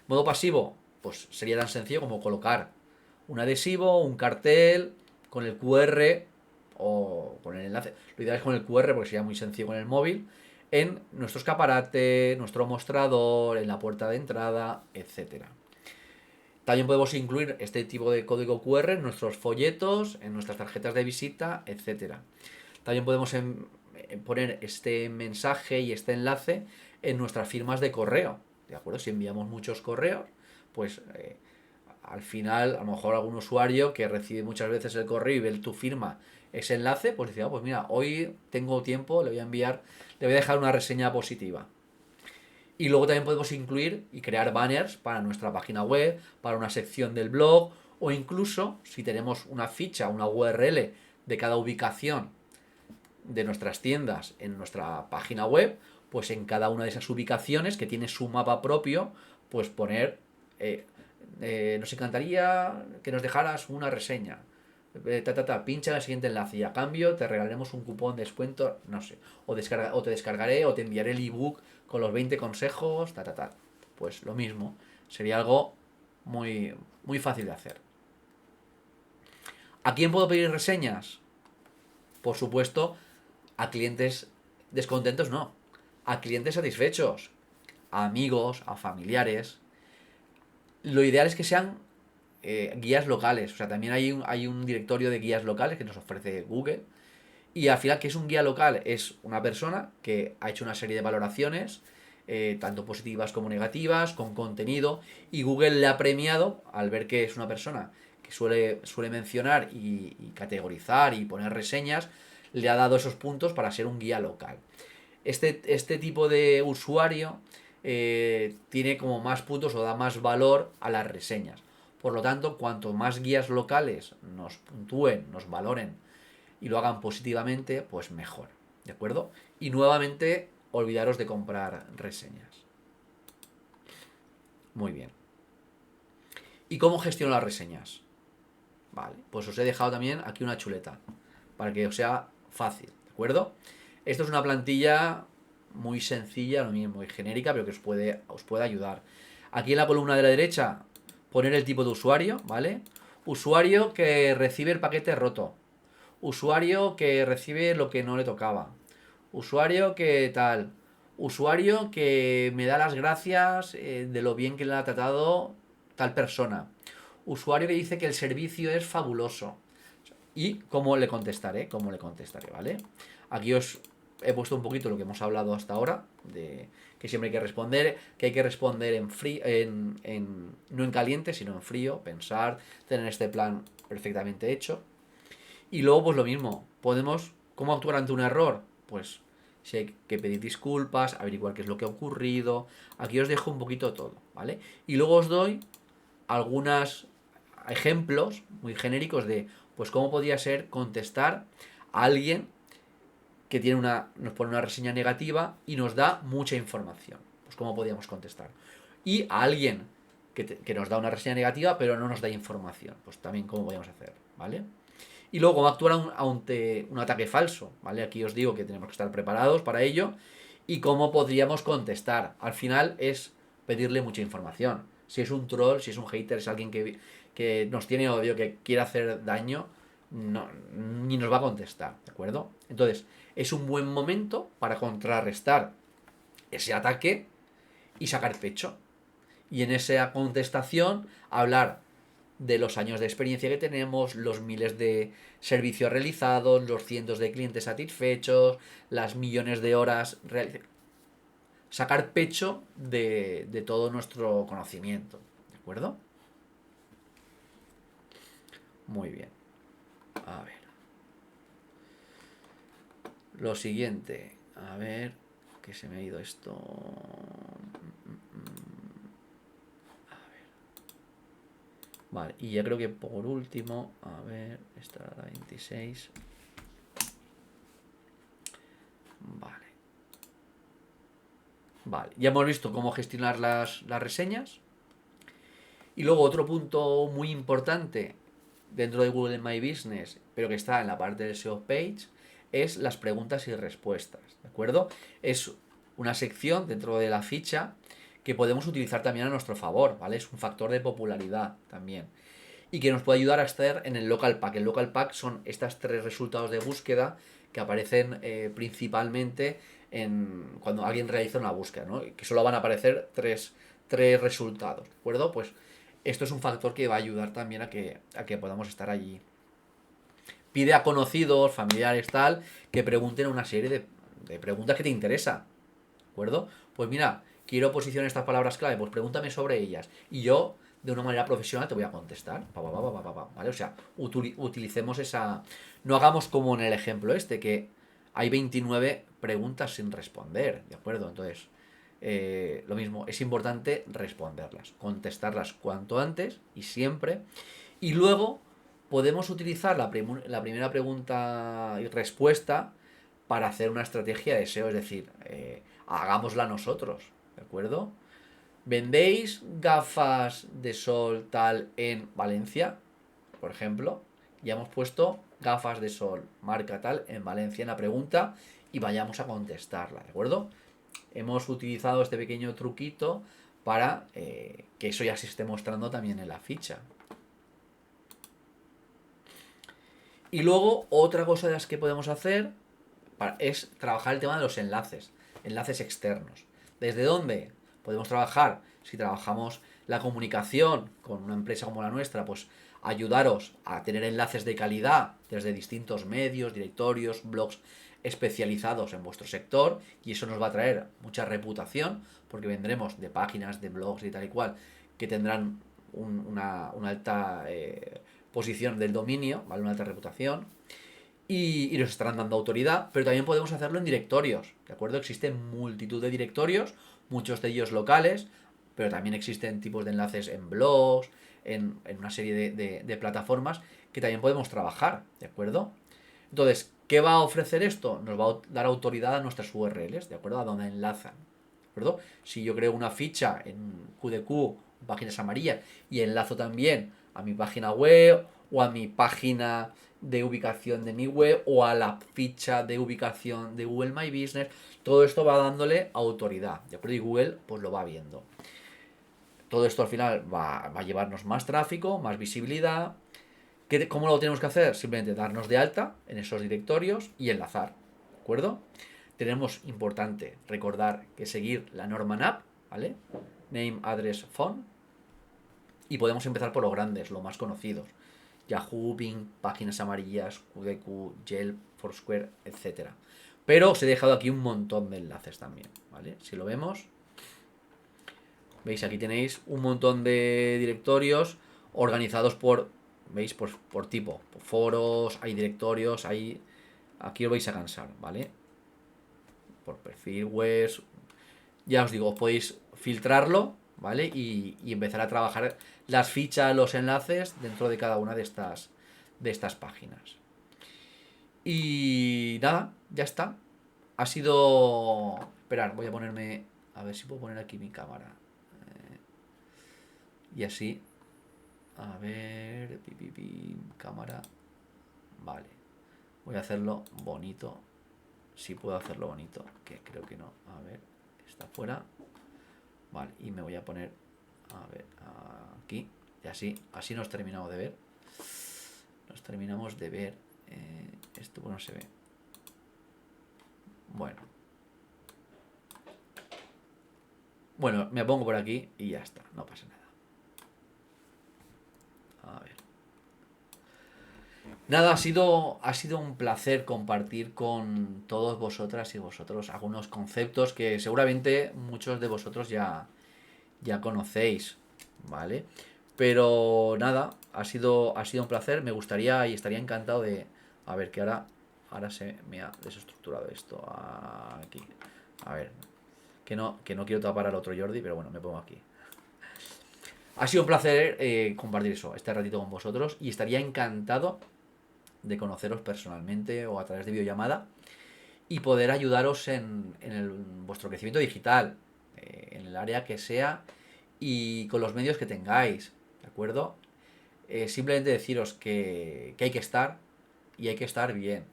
Modo pasivo, pues sería tan sencillo como colocar un adhesivo, un cartel con el QR o con el enlace. Lo ideal es con el QR porque sería muy sencillo con el móvil. En nuestro escaparate, nuestro mostrador, en la puerta de entrada, etcétera. También podemos incluir este tipo de código QR en nuestros folletos, en nuestras tarjetas de visita, etcétera. También podemos poner este mensaje y este enlace en nuestras firmas de correo. ¿De acuerdo? Si enviamos muchos correos, pues al final, a lo mejor algún usuario que recibe muchas veces el correo y ve tu firma ese enlace, pues dice, pues mira, hoy tengo tiempo, le voy a enviar, le voy a dejar una reseña positiva. Y luego también podemos incluir y crear banners para nuestra página web, para una sección del blog, o incluso si tenemos una ficha, una URL de cada ubicación de nuestras tiendas en nuestra página web, pues en cada una de esas ubicaciones que tiene su mapa propio, pues poner, nos encantaría que nos dejaras una reseña. pincha en el siguiente enlace y a cambio te regalaremos un cupón de descuento, no sé, o te descargaré o te enviaré el ebook con los 20 consejos, Pues lo mismo, sería algo muy, muy fácil de hacer. ¿A quién puedo pedir reseñas? Por supuesto, a clientes descontentos no, a clientes satisfechos, a amigos, a familiares. Lo ideal es que sean guías locales, o sea, también hay un directorio de guías locales que nos ofrece Google. Y al final, ¿qué es un guía local? Es una persona que ha hecho una serie de valoraciones, tanto positivas como negativas, con contenido, y Google le ha premiado al ver que es una persona que suele mencionar y categorizar y poner reseñas, le ha dado esos puntos para ser un guía local. Este tipo de usuario tiene como más puntos o da más valor a las reseñas. Por lo tanto, cuanto más guías locales nos puntúen, nos valoren y lo hagan positivamente, pues mejor. ¿De acuerdo? Y nuevamente, olvidaros de comprar reseñas. Muy bien. ¿Y cómo gestiono las reseñas? Vale, pues os he dejado también aquí una chuleta para que os sea fácil, ¿de acuerdo? Esto es una plantilla muy sencilla, lo mismo, y genérica, pero que os puede ayudar. Aquí en la columna de la derecha, poner el tipo de usuario, ¿vale? Usuario que recibe el paquete roto. Usuario que recibe lo que no le tocaba. Usuario que tal. Usuario que me da las gracias de lo bien que le ha tratado tal persona. Usuario que dice que el servicio es fabuloso. Y cómo le contestaré, ¿vale? Aquí os he puesto un poquito lo que hemos hablado hasta ahora, de que siempre hay que hay que responder en frío, no en caliente, sino en frío, pensar, tener este plan perfectamente hecho. Y luego, pues lo mismo, ¿cómo actuar ante un error? Pues si hay que pedir disculpas, averiguar qué es lo que ha ocurrido. Aquí os dejo un poquito todo, ¿vale? Y luego os doy algunos ejemplos muy genéricos de, pues cómo podría ser contestar a alguien que nos pone una reseña negativa y nos da mucha información. Pues cómo podríamos contestar. Y a alguien que nos da una reseña negativa pero no nos da información. Pues también cómo podríamos hacer, ¿vale? Y luego, cómo actuar ante un ataque falso, ¿vale? Aquí os digo que tenemos que estar preparados para ello y cómo podríamos contestar. Al final es pedirle mucha información. Si es un troll, si es un hater, es alguien que nos tiene odio, que quiere hacer daño, no, ni nos va a contestar, ¿de acuerdo? Entonces, es un buen momento para contrarrestar ese ataque y sacar pecho. Y en esa contestación hablar de los años de experiencia que tenemos, los miles de servicios realizados, los cientos de clientes satisfechos, las millones de horas realizadas. Sacar pecho de todo nuestro conocimiento. ¿De acuerdo? Muy bien. A ver. Lo siguiente. A ver. Que se me ha ido esto. Vale, y ya creo que por último, a ver, esta era la 26. Vale. Vale, ya hemos visto cómo gestionar las reseñas. Y luego otro punto muy importante dentro de Google My Business, pero que está en la parte del SEO page, es las preguntas y respuestas, ¿de acuerdo? Es una sección dentro de la ficha que podemos utilizar también a nuestro favor, ¿vale? Es un factor de popularidad también. Y que nos puede ayudar a estar en el local pack. El local pack son estos tres resultados de búsqueda que aparecen principalmente cuando alguien realiza una búsqueda, ¿no? Que solo van a aparecer tres resultados, ¿de acuerdo? Pues esto es un factor que va a ayudar también a que podamos estar allí. Pide a conocidos, familiares, tal, que pregunten una serie de preguntas que te interesa, ¿de acuerdo? Pues mira, quiero posicionar estas palabras clave, pues pregúntame sobre ellas. Y yo, de una manera profesional, te voy a contestar. ¿Vale? O sea, utilicemos esa. No hagamos como en el ejemplo este, que hay 29 preguntas sin responder, ¿de acuerdo? Entonces, lo mismo, es importante responderlas, contestarlas cuanto antes y siempre. Y luego podemos utilizar la primera pregunta y respuesta para hacer una estrategia de SEO, es decir, hagámosla nosotros, ¿de acuerdo? ¿Vendéis gafas de sol tal en Valencia, por ejemplo? ya hemos puesto gafas de sol, marca tal, en Valencia en la pregunta y vayamos a contestarla, ¿de acuerdo? Hemos utilizado este pequeño truquito para que eso ya se esté mostrando también en la ficha. Y luego, otra cosa de las que podemos hacer es trabajar el tema de los enlaces externos. ¿Desde dónde? Podemos trabajar, si trabajamos la comunicación con una empresa como la nuestra, pues ayudaros a tener enlaces de calidad desde distintos medios, directorios, blogs especializados en vuestro sector, y eso nos va a traer mucha reputación porque vendremos de páginas, de blogs y tal y cual que tendrán una alta posición del dominio, ¿vale? Una alta reputación y nos estarán dando autoridad, pero también podemos hacerlo en directorios, ¿de acuerdo? Existen multitud de directorios, muchos de ellos locales, pero también existen tipos de enlaces en blogs, en una serie de plataformas que también podemos trabajar, ¿de acuerdo? Entonces, ¿qué va a ofrecer esto? Nos va a dar autoridad a nuestras URLs, ¿de acuerdo? A donde enlazan, ¿de acuerdo? Si yo creo una ficha en QDQ, páginas amarillas, y enlazo también a mi página web o a mi página de ubicación de mi web o a la ficha de ubicación de Google My Business, todo esto va dándole autoridad, ¿de acuerdo? Y Google pues lo va viendo. Todo esto al final va a llevarnos más tráfico, más visibilidad. ¿Cómo lo tenemos que hacer? Simplemente darnos de alta en esos directorios y enlazar, ¿de acuerdo? Tenemos importante recordar que seguir la norma NAP, ¿vale? Name, Address, Phone. Y podemos empezar por los grandes, los más conocidos. Yahoo, Bing, páginas amarillas, QDQ, Yelp, Foursquare, etc. Pero os he dejado aquí un montón de enlaces también, ¿vale? Si lo vemos, veis, aquí tenéis un montón de directorios organizados por, ¿veis? Por tipo, por foros, hay directorios, hay... Aquí os vais a cansar, ¿vale? Por perfil, web... Ya os digo, os podéis filtrarlo, ¿vale? Y empezar a trabajar las fichas, los enlaces dentro de cada una de estas páginas. Y nada, ya está. Ha sido... Esperad, voy a ponerme... A ver si puedo poner aquí mi cámara. Y así. A ver... cámara. Vale. Voy a hacerlo bonito. Si puedo hacerlo bonito. Que creo que no. A ver. Está fuera. Vale. Y me voy a poner... A ver. Aquí. Y así nos terminamos de ver. Nos terminamos de ver. Esto no se ve. Bueno, me pongo por aquí y ya está. No pasa nada. A ver. Nada, ha sido un placer compartir con todos vosotras y vosotros algunos conceptos que seguramente muchos de vosotros ya conocéis, ¿vale? Pero nada, ha sido un placer. Me gustaría y estaría encantado de... A ver, que ahora se me ha desestructurado esto. Aquí. A ver. Que no quiero tapar al otro Jordi, pero bueno, me pongo aquí. Ha sido un placer compartir este ratito con vosotros y estaría encantado de conoceros personalmente o a través de videollamada y poder ayudaros en vuestro crecimiento digital, en el área que sea y con los medios que tengáis, ¿de acuerdo? Simplemente deciros que hay que estar y hay que estar bien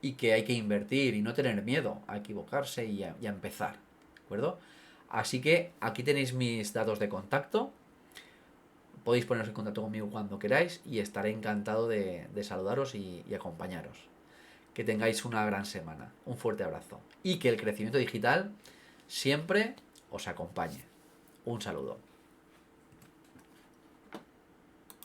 y que hay que invertir y no tener miedo a equivocarse y a empezar, ¿de acuerdo? Así que aquí tenéis mis datos de contacto. Podéis poneros en contacto conmigo cuando queráis y estaré encantado de saludaros y acompañaros. Que tengáis una gran semana. Un fuerte abrazo. Y que el crecimiento digital siempre os acompañe. Un saludo.